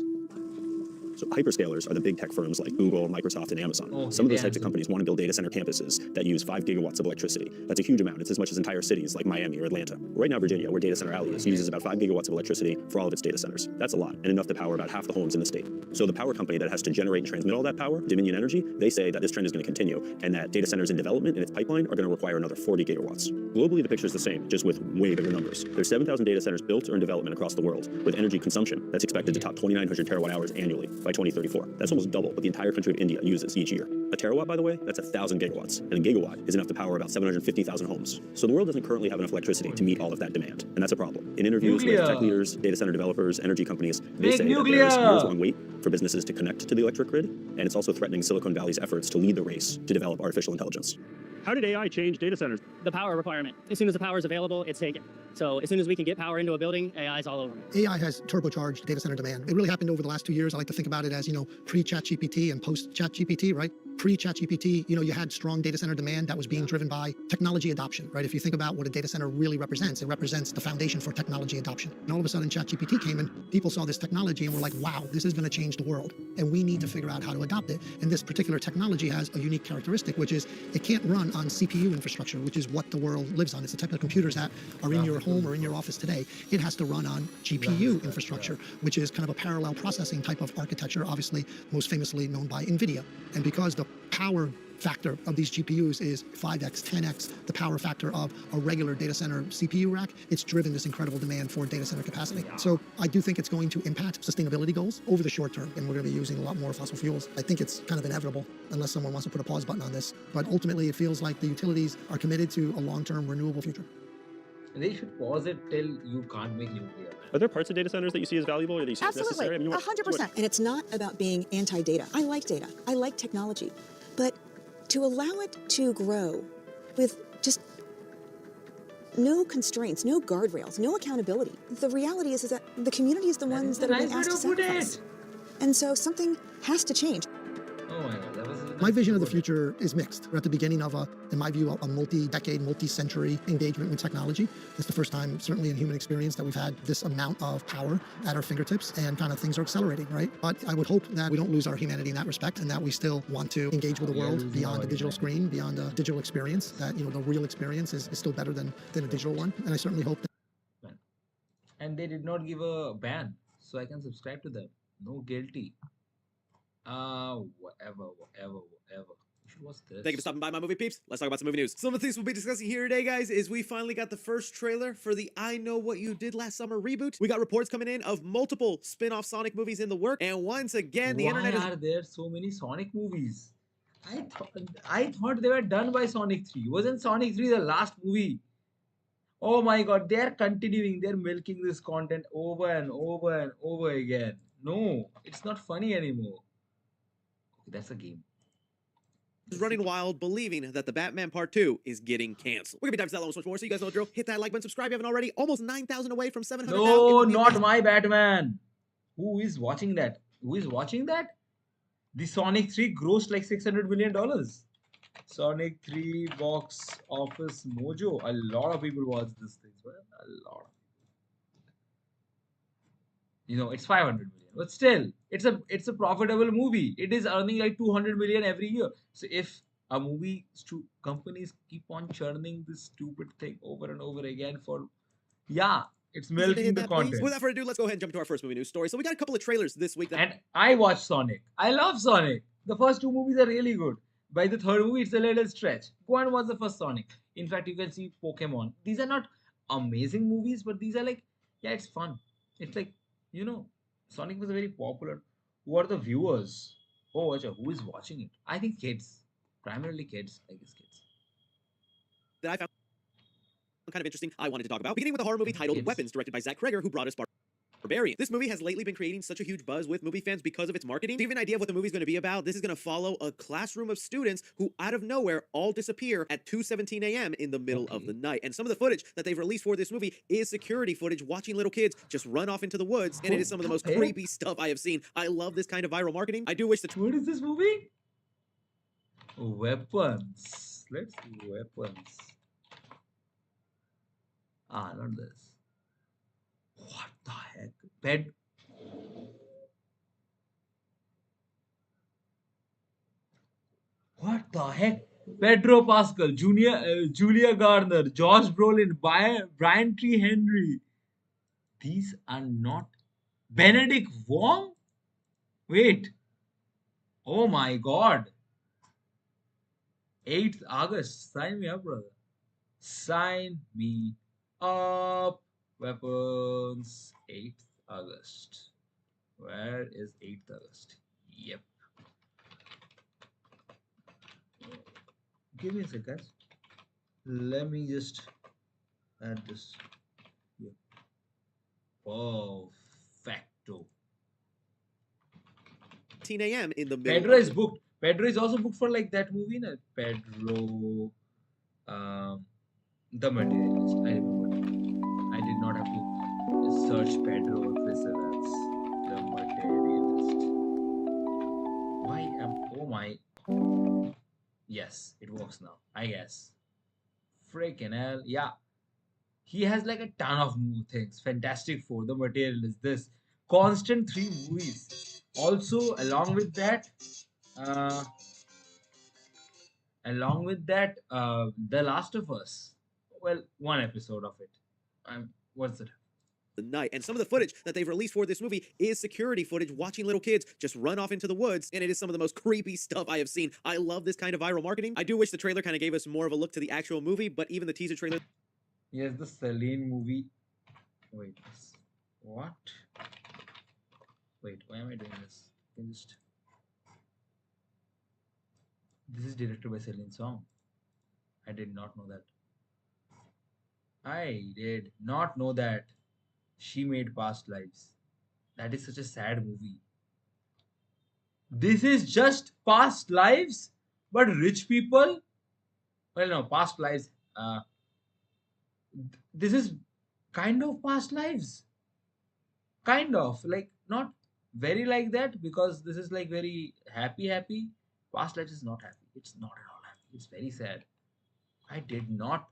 So hyperscalers are the big tech firms like Google, Microsoft, and Amazon. Some of those types of companies want to build data center campuses that use 5 gigawatts of electricity. That's a huge amount. It's as much as entire cities like Miami or Atlanta. Right now, Virginia, where Data Center Alley is, uses about 5 gigawatts of electricity for all of its data centers. That's a lot, and enough to power about half the homes in the state. So the power company that has to generate and transmit all that power, Dominion Energy, they say that this trend is going to continue, and that data centers in development in its pipeline are going to require another 40 gigawatts. Globally, the picture is the same, just with way bigger numbers. There's 7,000 data centers built or in development across the world, with energy consumption that's expected to top 2,900 terawatt hours annually by 2034. That's almost double what the entire country of India uses each year. A terawatt, by the way, that's 1,000 gigawatts, and a gigawatt is enough to power about 750,000 homes. So the world doesn't currently have enough electricity to meet all of that demand, and that's a problem. In interviews with tech leaders, data center developers, energy companies, they say that there's a years-long wait for businesses to connect to the electric grid, and it's also threatening Silicon Valley's efforts to lead the race to develop artificial intelligence. How did AI change data centers? The power requirement. As soon as the power is available, it's taken. So as soon as we can get power into a building, AI is all over. AI has turbocharged data center demand. It really happened over the last 2 years. I like to think about it as, pre-ChatGPT and post-ChatGPT, right? Pre-ChatGPT, you had strong data center demand that was being driven by technology adoption, right? If you think about what a data center really represents, it represents the foundation for technology adoption. And all of a sudden, ChatGPT came and people saw this technology and were like, wow, this is going to change the world. And we need to figure out how to adopt it. And this particular technology has a unique characteristic, which is it can't run on CPU infrastructure, which is what the world lives on. It's the type of computers that are in your home or in your office today. It has to run on GPU infrastructure, which is kind of a parallel processing type of architecture, obviously most famously known by NVIDIA. And because the power factor of these GPUs is 5x, 10x the power factor of a regular data center CPU rack, it's driven this incredible demand for data center capacity. So I do think it's going to impact sustainability goals over the short term, and we're going to be using a lot more fossil fuels. I think it's kind of inevitable unless someone wants to put a pause button on this. But ultimately, it feels like the utilities are committed to a long-term renewable future. They should pause it till you can't make nuclear. Are there parts of data centers that you see as valuable or that you see as necessary? Absolutely, 100%. And it's not about being anti-data. I like data. I like technology. But to allow it to grow with just no constraints, no guardrails, no accountability, the reality is that the community is the ones that are being asked to sacrifice. And so something has to change. Oh my God, that was... My vision of the future is mixed. We're at the beginning of, in my view, a multi-decade, multi-century engagement with technology. It's the first time, certainly in human experience, that we've had this amount of power at our fingertips, and kind of things are accelerating, right? But I would hope that we don't lose our humanity in that respect, and that we still want to engage with the world beyond a digital screen, beyond a digital experience, that, the real experience is still better than a digital one. And I certainly hope that... And they did not give a ban, so I can subscribe to them. No guilty. Whatever. You should watch this. Thank you for stopping by, my movie peeps. Let's talk about some movie news. Some of the things we'll be discussing here today, guys, is we finally got the first trailer for the I Know What You Did Last Summer reboot. We got reports coming in of multiple spin-off Sonic movies in the work, and once again, the internet is... Why are there so many Sonic movies? I thought they were done by Sonic 3. Wasn't Sonic 3 the last movie? Oh my God, they're continuing. They're milking this content over and over and over again. No, it's not funny anymore. Okay, that's a game. Running wild, believing that the Batman Part 2 is getting canceled. We're gonna be diving into that so much more, so you guys know the drill. Hit that like button, subscribe if you haven't already. Almost 9,000 away from 700,000. No, not my Batman. Who is watching that? Who is watching that? The Sonic 3 grossed like $600 million. Sonic 3 box office mojo. A lot of people watch this thing. Well, a lot. You know, it's 500 million, but still, it's a profitable movie. It is earning like 200 million every year. So if a movie companies keep on churning this stupid thing over and over again for, yeah, it's milking the content. Without further ado, let's go ahead and jump into our first movie news story. So we got a couple of trailers this week. And I watched Sonic. I love Sonic. The first two movies are really good. By the third movie, it's a little stretch. Go and watch the first Sonic. In fact, you can see Pokemon. These are not amazing movies, but these are like, yeah, it's fun. It's like, you know, Sonic was very popular. Who are the viewers? Oh, acha, who is watching it? I think kids. Primarily kids. I guess kids. That I found kind of interesting, I wanted to talk about. Beginning with a horror movie titled Weapons, directed by Zach Kreger, who brought us Barbarian. This movie has lately been creating such a huge buzz with movie fans because of its marketing. To give you an idea of what the movie's going to be about, this is going to follow a classroom of students who, out of nowhere, all disappear at 2:17 a.m. in the middle of the night. And some of the footage that they've released for this movie is security footage watching little kids just run off into the woods, and it is some of the most creepy stuff I have seen. I love this kind of viral marketing. I do wish that... What is this movie? Weapons. Let's see Weapons. Ah, not this. What the heck? What the heck? Pedro Pascal, Julia Garner, Josh Brolin, Brian T. Henry. These are not Benedict Wong? Wait. Oh my god. 8th August. Sign me up, brother. Sign me up. Weapons. 8th August. Where is 8th August? Yep. Give me a second. Let me just add this. Yep. Perfecto. 10 a.m. in the middle. Pedro is booked. Pedro is also booked for like that movie, na? Pedro, The Materialist. I remember. I did not have to search Pedro or Chris Evans. The Materialist. Why am? Oh my. Yes, it works now. I guess. Freaking hell, yeah. He has like a ton of things. Fantastic Four, The Materialist, this constant 3 movies. Also, along with that, The Last of Us. Well, one episode of it. What's it? The night, and some of the footage that they've released for this movie is security footage watching little kids just run off into the woods, and it is some of the most creepy stuff I have seen. I love this kind of viral marketing. I do wish the trailer kind of gave us more of a look to the actual movie, but even the teaser trailer... Yes, the Celine movie. Wait, what? Wait, why am I doing this? This is directed by Celine Song. I did not know that. I did not know that. She made Past Lives. That is such a sad movie. This is just Past Lives, but rich people. Well, no, Past Lives. This is kind of Past Lives. Kind of, like, not very like that, because this is like very happy. Past Lives is not happy. It's not at all happy. It's very sad. I did not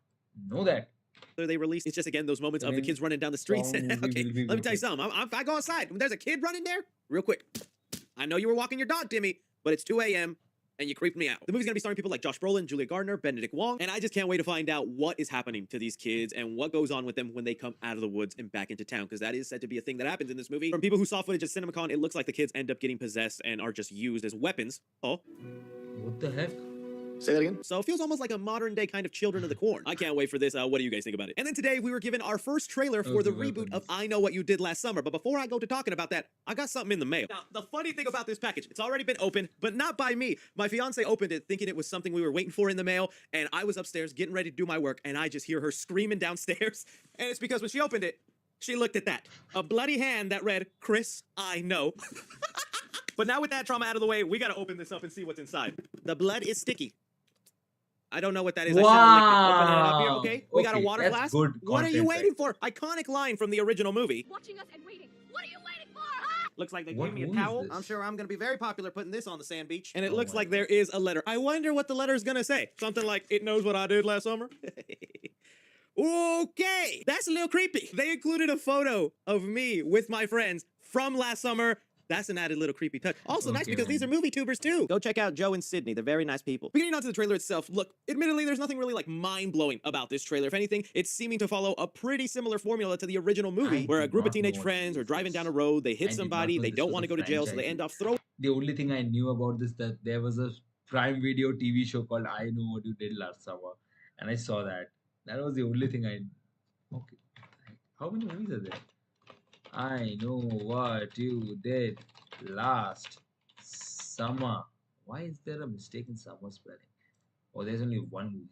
know that. They released, it's just again those moments of the kids running down the streets. Okay, let me tell you something. If I go outside and there's a kid running there, real quick, I know you were walking your dog, Timmy, but it's 2 a.m. and you creeped me out. The movie's gonna be starring people like Josh Brolin, Julia Gardner, Benedict Wong, and I just can't wait to find out what is happening to these kids and what goes on with them when they come out of the woods and back into town, because that is said to be a thing that happens in this movie. From people who saw footage at CinemaCon, it looks like the kids end up getting possessed and are just used as weapons. Oh. What the heck? Say that again? So it feels almost like a modern day kind of Children of the Corn. I can't wait for this. What do you guys think about it? And then today we were given our first trailer for the reboot of I Know What You Did Last Summer. But before I go to talking about that, I got something in the mail. Now, the funny thing about this package, it's already been opened, but not by me. My fiance opened it thinking it was something we were waiting for in the mail, and I was upstairs getting ready to do my work, and I just hear her screaming downstairs. And it's because when she opened it, she looked at that. A bloody hand that read, Chris, I know. But now with that trauma out of the way, we gotta open this up and see what's inside. The blood is sticky. I don't know what that is. Wow. I shouldn't have licked it. Open it up here, okay? We got a water that's glass. Good What are you content, waiting for? Iconic line from the original movie. Watching us and waiting. What are you waiting for, huh? Looks like they What gave me a movie is towel. this? I'm sure I'm going to be very popular putting this on the sand beach. And it Oh looks my like there is a letter. I wonder what the letter is going to say. Something like, it knows what I did last summer. Okay, that's a little creepy. They included a photo of me with my friends from last summer. That's an added little creepy touch. Also nice Okay, because these are movie tubers too. Go check out Joe and Sydney. They're very nice people. But getting on to the trailer itself, look, admittedly, there's nothing really like mind-blowing about this trailer. If anything, it's seeming to follow a pretty similar formula to the original movie, where a group of teenage friends are driving down a road, they hit somebody, they don't want to go to jail, so they end up throwing. The only thing I knew about this that there was a Prime Video TV show called I Know What You Did Last Summer, and I saw that. That was the only thing I. Okay, how many movies are there? I Know What You Did Last Summer. Why is there a mistake in summer spelling? Oh, there's only one movie,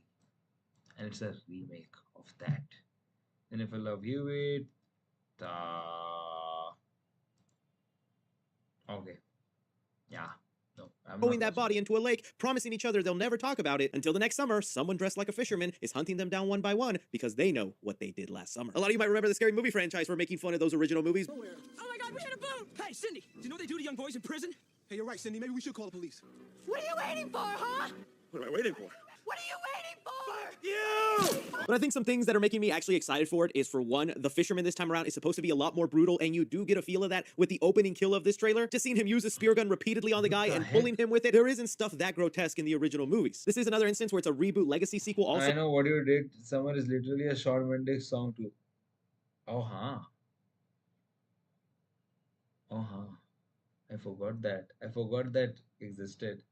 and it's a remake of that. And if I love you, it. Okay. Yeah. No, I'm Throwing not that body into a lake, promising each other they'll never talk about it until the next summer, someone dressed like a fisherman is hunting them down one by one because they know what they did last summer. A lot of you might remember the Scary Movie franchise for making fun of those original movies. Oh my God, we hit a boat! Hey, Cindy, do you know what they do to young boys in prison? Hey, you're right, Cindy. Maybe we should call the police. What are you waiting for, huh? What am I waiting for? What are you waiting for? But I think some things that are making me actually excited for it is, for one, the fisherman this time around is supposed to be a lot more brutal, and you do get a feel of that with the opening kill of this trailer. Just seeing him use a spear gun repeatedly on the guy and pulling him with it, there isn't stuff that grotesque in the original movies. This is another instance where it's a reboot legacy sequel also. I Know What You Did Summer is literally a Shawn Mendes song too. Oh, huh. Oh, huh. I forgot that. I forgot that existed.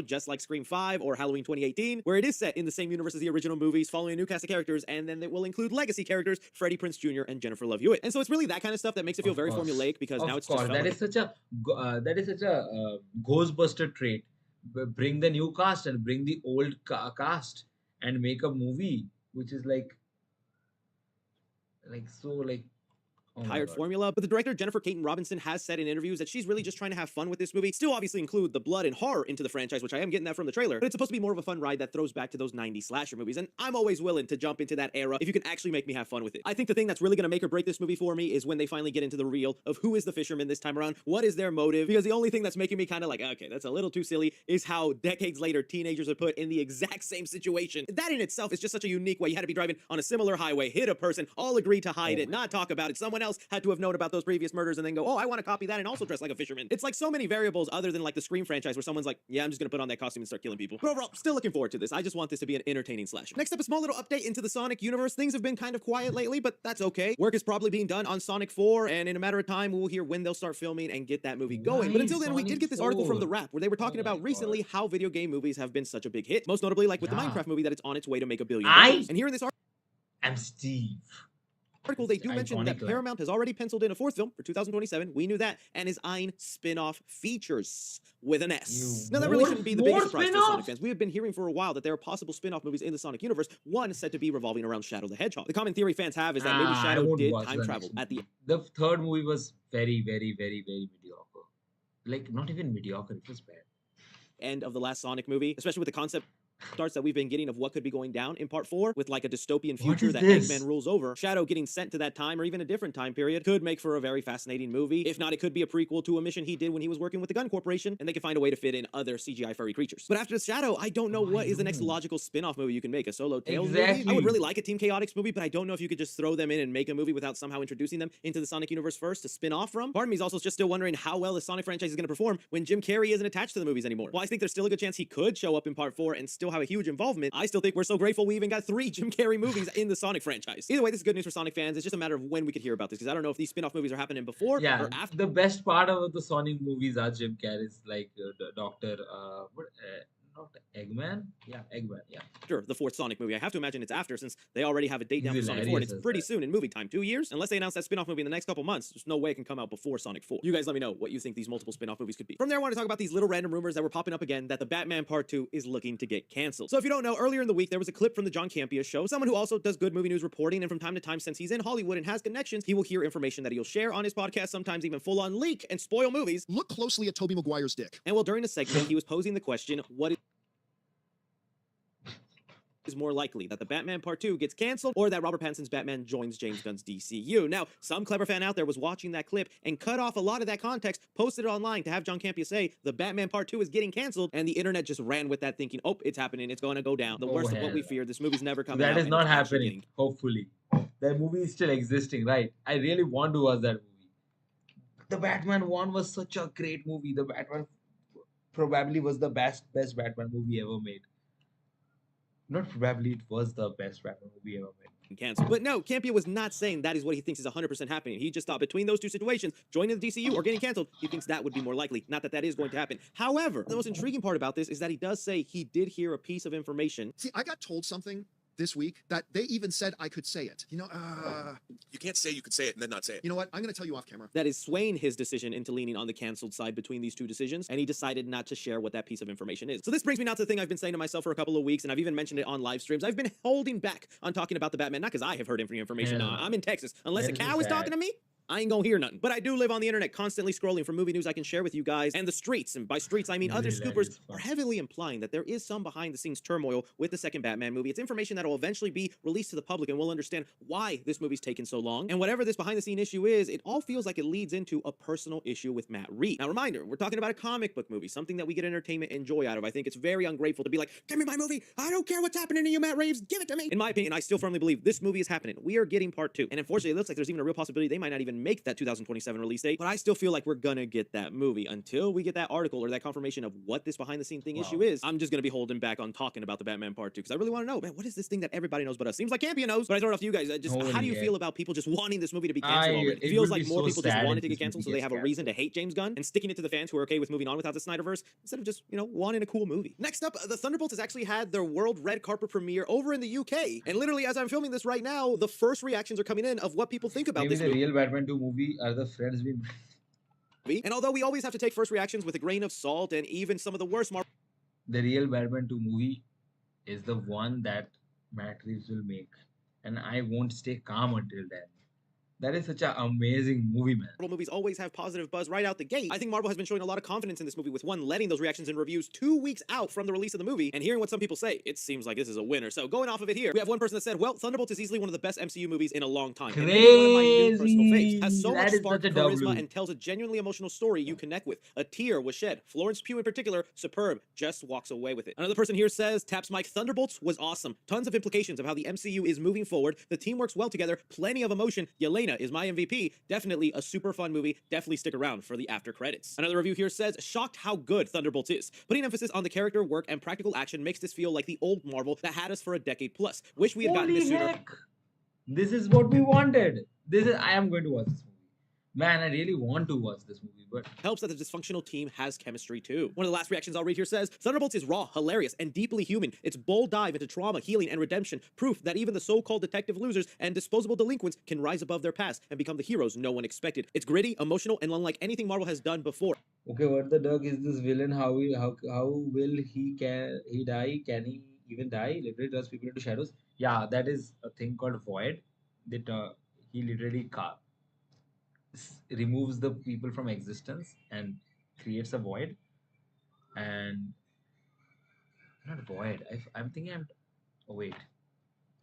Just like Scream 5 or Halloween 2018, where it is set in the same universe as the original movies, following a new cast of characters, and then it will include legacy characters, Freddie Prinze Jr. and Jennifer Love Hewitt. And so it's really that kind of stuff that makes it feel very formulaic, because now it's just that is such a Ghostbuster trait. Bring the new cast and bring the old cast and make a movie which is like so like. Oh tired formula, but the director Jennifer Caton Robinson has said in interviews that she's really just trying to have fun with this movie. Still obviously include the blood and horror into the franchise, which I am getting that from the trailer, but it's supposed to be more of a fun ride that throws back to those 90s slasher movies, and I'm always willing to jump into that era if you can actually make me have fun with it. I think the thing that's really going to make or break this movie for me is when they finally get into the reveal of who is the fisherman this time around, what is their motive, because the only thing that's making me kind of like, okay, that's a little too silly, is how decades later teenagers are put in the exact same situation. That in itself is just such a unique way. You had to be driving on a similar highway, hit a person, all agree to hide it, not talk about it. Someone else had to have known about those previous murders and then go, oh, I want to copy that and also dress like a fisherman. It's like so many variables other than like the Scream franchise where someone's like, yeah, I'm just gonna put on that costume and start killing people. But overall, still looking forward to this. I just want this to be an entertaining slasher. Next up, a small little update into the Sonic universe. Things have been kind of quiet lately, but that's okay. Work is probably being done on Sonic 4, and in a matter of time, we'll hear when they'll start filming and get that movie going. But until then, we did get this article from The Wrap where they were talking about recently how video game movies have been such a big hit. Most notably, like with the Minecraft movie, that it's on its way to make $1 billion. And here in this I'm Steve. article, they do mention that Paramount has already penciled in a fourth film for 2027. We knew that, and is eyeing spin-off features with an S. Now, that really shouldn't be the biggest surprise for Sonic fans. We have been hearing for a while that there are possible spin-off movies in the Sonic universe, one said to be revolving around Shadow the Hedgehog. The common theory fans have is that maybe Shadow did time travel at the end. The third movie was very, very, very, very mediocre. Like, not even mediocre, it was bad. End of the last Sonic movie, especially with the concept starts that we've been getting of what could be going down in part 4 with like a dystopian future that Eggman rules over. Shadow getting sent to that time or even a different time period could make for a very fascinating movie. If not, it could be a prequel to a mission he did when he was working with the Gun Corporation, and they could find a way to fit in other CGI furry creatures. But after Shadow, I don't know what is the next logical spin-off movie you can make. A solo Tales movie? I would really like a Team Chaotix movie, but I don't know if you could just throw them in and make a movie without somehow introducing them into the Sonic universe first to spin off from. Part of me is also just still wondering how well the Sonic franchise is going to perform when Jim Carrey isn't attached to the movies anymore. While I think there's still a good chance he could show up in part 4 and still have a huge involvement, I still think we're so grateful we even got 3 Jim Carrey movies in the Sonic franchise. Either way, this is good news for Sonic fans. It's just a matter of when we could hear about this, because I don't know if these spin-off movies are happening before or after. The best part of the Sonic movies are Jim Carrey's, like Dr. Not Eggman? Yeah, Eggman, yeah. Sure, the 4th Sonic movie. I have to imagine it's after, since they already have a date down for Sonic 4, and it's pretty soon in movie time. 2 years? Unless they announce that spin-off movie in the next couple months, there's no way it can come out before Sonic 4. You guys let me know what you think these multiple spin-off movies could be. From there, I want to talk about these little random rumors that were popping up again that the Batman Part 2 is looking to get canceled. So if you don't know, earlier in the week, there was a clip from the John Campea show, someone who also does good movie news reporting, and from time to time, since he's in Hollywood and has connections, he will hear information that he'll share on his podcast, sometimes even full-on leak and spoil movies. Look closely at Tobey Maguire's dick. And well, during the segment, he was posing the question, what is is more likely, that the Batman Part 2 gets canceled or that Robert Pattinson's Batman joins James Gunn's DCU. Now, some clever fan out there was watching that clip and cut off a lot of that context, posted it online to have John Campea say the Batman Part 2 is getting canceled, and the internet just ran with that thinking, oh, it's happening, it's going to go down. The worst of what we feared, this movie's never coming out. That is and not it's actually happening. Hopefully, that movie is still existing, right? I really want to watch that movie. The Batman one was such a great movie. The Batman probably was the best Batman movie ever made. Not probably, it was the best Batman movie ever made. Canceled. But no, Campea was not saying that is what he thinks is 100% happening. He just thought between those two situations, joining the DCU or getting canceled, he thinks that would be more likely. Not that that is going to happen. However, the most intriguing part about this is that he does say he did hear a piece of information. See, I got told something this week that they even said I could say it. You can't say you could say it and then not say it. You know what? I'm going to tell you off camera. That is swaying his decision into leaning on the canceled side between these two decisions, and he decided not to share what that piece of information is. So this brings me now to the thing I've been saying to myself for a couple of weeks, and I've even mentioned it on live streams. I've been holding back on talking about the Batman, not because I have heard any information. I'm in Texas. Unless a cow is talking to me, I ain't gonna hear nothing. But I do live on the internet constantly scrolling for movie news I can share with you guys. And the streets, and by streets I mean other scoopers, are heavily implying that there is some behind the scenes turmoil with the second Batman movie. It's information that will eventually be released to the public, and we'll understand why this movie's taken so long. And whatever this behind the scene issue is, it all feels like it leads into a personal issue with Matt Reeves. Now reminder, we're talking about a comic book movie, something that we get entertainment and joy out of. I think it's very ungrateful to be like, give me my movie, I don't care what's happening to you, Matt Reeves, give it to me. In my opinion, I still firmly believe this movie is happening. We are getting part 2. And unfortunately, it looks like there's even a real possibility they might not even make that 2027 release date, but I still feel like we're gonna get that movie. Until we get that article or that confirmation of what this behind the scene thing issue is, I'm just gonna be holding back on talking about the Batman Part 2 because I really want to know, man, what is this thing that everybody knows but us? Seems like Campea knows, but I throw it off to you guys. How do you feel about people just wanting this movie to be canceled already? It feels like more people just wanted to get canceled so they have a reason to hate James Gunn and sticking it to the fans who are okay with moving on without the Snyderverse instead of just, wanting a cool movie. Next up, the Thunderbolts has actually had their world red carpet premiere over in the UK, and literally as I'm filming this right now, the first reactions are coming in of what people think about this movie. Maybe the real Batman 2 movie are the friends we and although we always have to take first reactions with a grain of salt, and even some of the worst the real Batman 2 movie is the one that Matt Reeves will make, and I won't stay calm until then. That is such an amazing movie, man. Marvel movies always have positive buzz right out the gate. I think Marvel has been showing a lot of confidence in this movie with one letting those reactions and reviews 2 weeks out from the release of the movie, and hearing what some people say, it seems like this is a winner. So going off of it here, we have one person that said, well, Thunderbolts is easily one of the best MCU movies in a long time. Crazy. And maybe one of my new personal faves. Has so That much is spark, such a charisma, W. and tells a genuinely emotional story you connect with. A tear was shed. Florence Pugh in particular, superb, just walks away with it. Another person here says, Taps Mike, Thunderbolts was awesome. Tons of implications of how the MCU is moving forward. The team works well together. Plenty of emotion. Yelena is my MVP. Definitely a super fun movie. Definitely stick around for the after credits. Another review here says, shocked how good Thunderbolts is. Putting emphasis on the character work and practical action makes this feel like the old Marvel that had us for a decade plus. Wish we had gotten this sooner. Heck. This is what we wanted. I am going to watch this movie. Man, I really want to watch this movie, but helps that the dysfunctional team has chemistry too. One of the last reactions I'll read here says, Thunderbolts is raw, hilarious, and deeply human. Its bold dive into trauma, healing, and redemption, proof that even the so-called detective losers and disposable delinquents can rise above their past and become the heroes no one expected. It's gritty, emotional, and unlike anything Marvel has done before. Okay, what the duck is this villain? How will he die? Can he even die? Literally turns people into shadows. Yeah, that is a thing called void. That he literally removes the people from existence and creates a void. And not void. I'm thinking oh wait,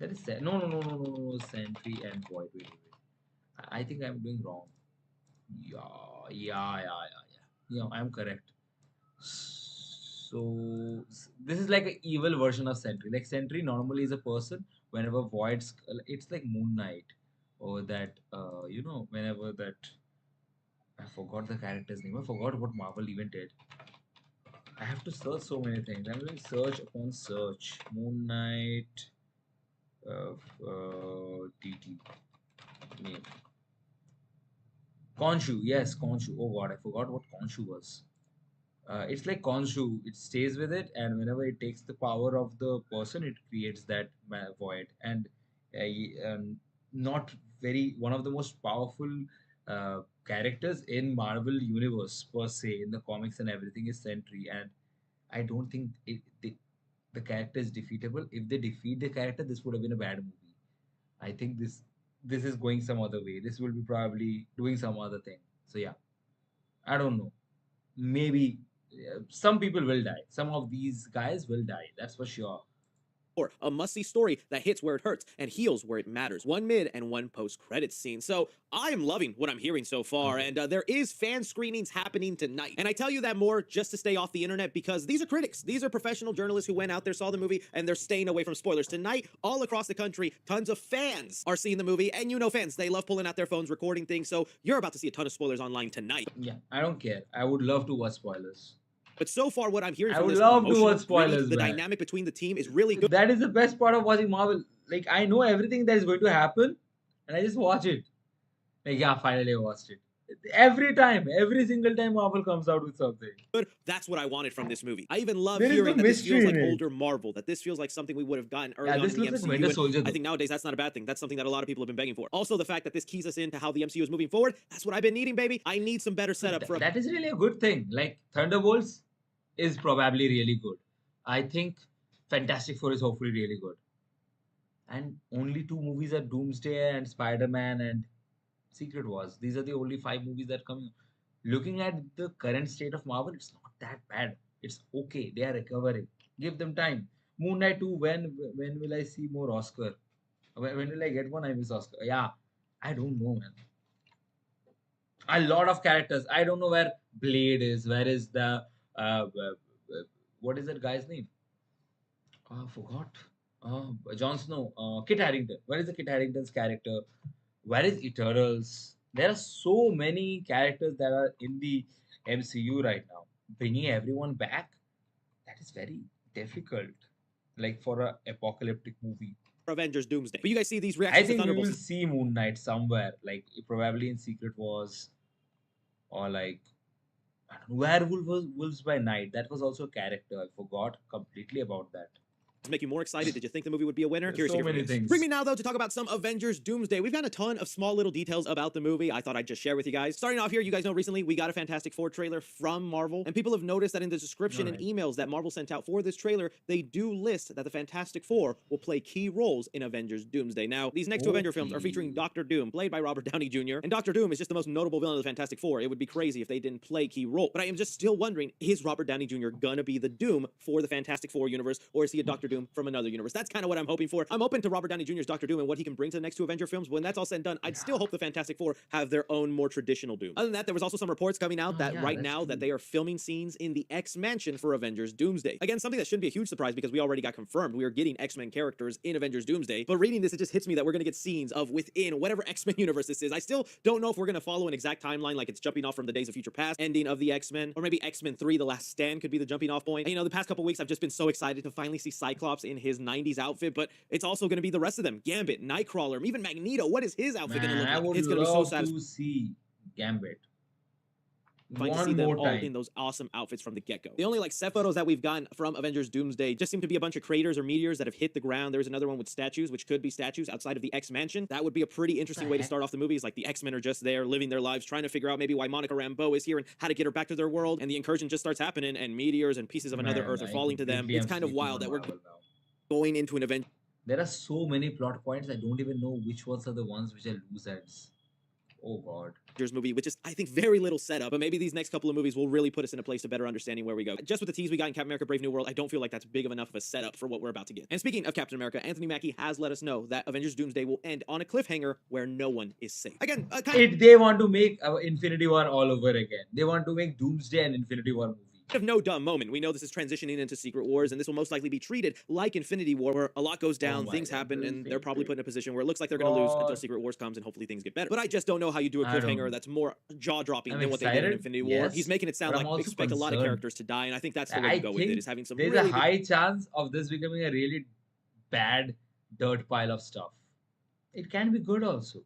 that is no. Sentry and void. Wait. I think I'm doing wrong. Yeah. I'm correct. So this is like an evil version of Sentry. Like Sentry normally is a person. Whenever voids, it's like Moon Knight, or that whenever that. I forgot the character's name. I forgot what Marvel even did. I have to search so many things. I'm going to search upon search. Moon Knight. DT name. Khonshu. Yes, Khonshu. Oh god, I forgot what Khonshu was. It's like Khonshu. It stays with it, and whenever it takes the power of the person, it creates that void. And not very one of the most powerful characters in Marvel universe per se in the comics and everything is Sentry, and I don't think the character is defeatable. If they defeat the character, this would have been a bad movie. I think this is going some other way. This will be probably doing some other thing. So yeah, I don't know. Maybe some people will die. Some of these guys will die. That's for sure. or a must-see story that hits where it hurts and heals where it matters. One mid and one post-credits scene. So I am loving what I'm hearing so far, and there is fan screenings happening tonight. And I tell you that more just to stay off the internet because these are critics. These are professional journalists who went out there, saw the movie, and they're staying away from spoilers. Tonight, all across the country, tons of fans are seeing the movie, and you know fans, they love pulling out their phones, recording things, so you're about to see a ton of spoilers online tonight. Yeah, I don't care. I would love to watch spoilers. But so far, what I'm hearing I from would this love to emotional, watch spoilers, the man. dynamic between the team is really good. That is the best part of watching Marvel. Like, I know everything that is going to happen, and I just watch it. Like, yeah, finally I watched it. Every time, every single time Marvel comes out with something. But that's what I wanted from this movie. I even love There is hearing no that this feels mystery like in it. older Marvel, that this feels like something we would have gotten early Yeah, on this in the looks MCU. like Winter and Soldier, I though. think nowadays that's not a bad thing. That's something that a lot of people have been begging for. Also, the fact that this keys us into how the MCU is moving forward, that's what I've been needing, baby. I need some better setup for That is really a good thing. Like, Thunderbolts is probably really good. I think Fantastic Four is hopefully really good. And only 2 movies are Doomsday and Spider-Man and Secret Wars. These are the only 5 movies that come. Looking at the current state of Marvel, it's not that bad. It's okay. They are recovering. Give them time. Moon Knight 2, when will I see more Oscar? When will I get one? I miss Oscar. Yeah, I don't know, man. A lot of characters. I don't know where Blade is. Where is the what is that guy's name? I forgot. Jon Snow. Kit Harington. Where is the Kit Harington's character? Where is Eternals? There are so many characters that are in the MCU right now. Bringing everyone back, that is very difficult. Like for a apocalyptic movie. Avengers Doomsday. But you guys see these I reactions to think we will Thunderbolts. see Moon Knight somewhere, like probably in Secret Wars, or like I don't know, Wolves by Night. That was also a character. I forgot completely about that. Make you more excited? Did you think the movie would be a winner? There's so many things. Bring me now, though, to talk about some Avengers Doomsday. We've got a ton of small little details about the movie I thought I'd just share with you guys. Starting off here, you guys know recently we got a Fantastic Four trailer from Marvel, and people have noticed that in the description and emails that Marvel sent out for this trailer, they do list that the Fantastic Four will play key roles in Avengers Doomsday. Now, these next 2 Avenger films are featuring Doctor Doom, played by Robert Downey Jr., and Doctor Doom is just the most notable villain of the Fantastic Four. It would be crazy if they didn't play key role. But I am just still wondering, is Robert Downey Jr. gonna be the Doom for the Fantastic Four universe, or is he a Doctor Doom from another universe? That's kind of what I'm hoping for. I'm open to Robert Downey Jr.'s Doctor Doom and what he can bring to the next 2 Avenger films. But when that's all said and done, I'd still hope the Fantastic Four have their own more traditional Doom. Other than that, there was also some reports coming out that right now that they are filming scenes in the X-Mansion for Avengers Doomsday. Again, something that shouldn't be a huge surprise because we already got confirmed we are getting X-Men characters in Avengers Doomsday. But reading this, it just hits me that we're going to get scenes of within whatever X-Men universe this is. I still don't know if we're going to follow an exact timeline, like it's jumping off from the Days of Future Past ending of the X-Men, or maybe X-Men 3, The Last Stand could be the jumping off point. And, you know, the past couple weeks I've just been so excited to finally see Cyclops in his 90s outfit, but it's also going to be the rest of them. Gambit, Nightcrawler, even Magneto. What is his outfit going to look I like? would It's going to be so love satisfying to see Gambit. to see One them more all in time. those awesome outfits from the get-go. The only like set photos that we've gotten from Avengers Doomsday just seem to be a bunch of craters or meteors that have hit the ground. There's another one with statues, which could be statues outside of the X-Mansion. That would be a pretty interesting way to start off the movie. Is like the X-Men are just there living their lives, trying to figure out maybe why Monica Rambeau is here and how to get her back to their world. And the incursion just starts happening, and meteors and pieces of another Earth are falling to them. It's kind of wild that we're going into an event. There are so many plot points. I don't even know which ones are the ones which are loose ends. Oh God. Movie, which is, I think, very little setup, but maybe these next couple of movies will really put us in a place of better understanding where we go. Just with the tease we got in Captain America Brave New World, I don't feel like that's big of enough of a setup for what we're about to get. And speaking of Captain America, Anthony Mackie has let us know that Avengers Doomsday will end on a cliffhanger where no one is safe. Again, They want to make Infinity War all over again. They want to make Doomsday and Infinity War movie. Of no dumb moment. We know this is transitioning into Secret Wars, and this will most likely be treated like Infinity War, where a lot goes down, things happen, and they're probably put in a position where it looks like they're going to lose until Secret Wars comes, and hopefully things get better. But I just don't know how you do a cliffhanger that's more jaw-dropping than what they did in Infinity War. He's making it sound like expect a lot of characters to die, and I think that's the way to go with it, is having some there's really a high chance of this becoming a really bad dirt pile of stuff. It can be good also.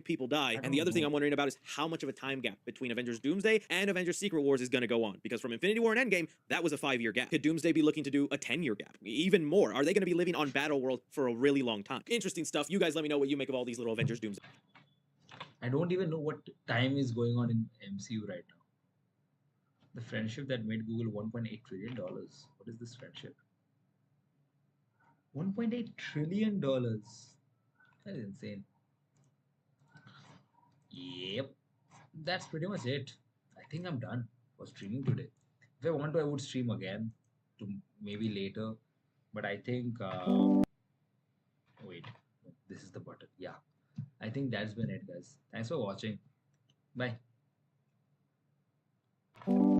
People die. And the other thing I'm wondering about is how much of a time gap between Avengers Doomsday and Avengers Secret Wars is going to go on. Because from Infinity War and Endgame, that was a 5-year gap. Could Doomsday be looking to do a 10-year gap? Even more. Are they going to be living on Battleworld for a really long time? Interesting stuff. You guys let me know what you make of all these little Avengers Doomsday. I don't even know what time is going on in MCU right now. The friendship that made Google $1.8 trillion. What is this friendship? $1.8 trillion. That is insane. Yep. That's pretty much it. I think I'm done for streaming today. If I want to, I would stream again to maybe later. But I think wait, this is the button. Yeah, I think that's been it, guys. Thanks for watching. Bye.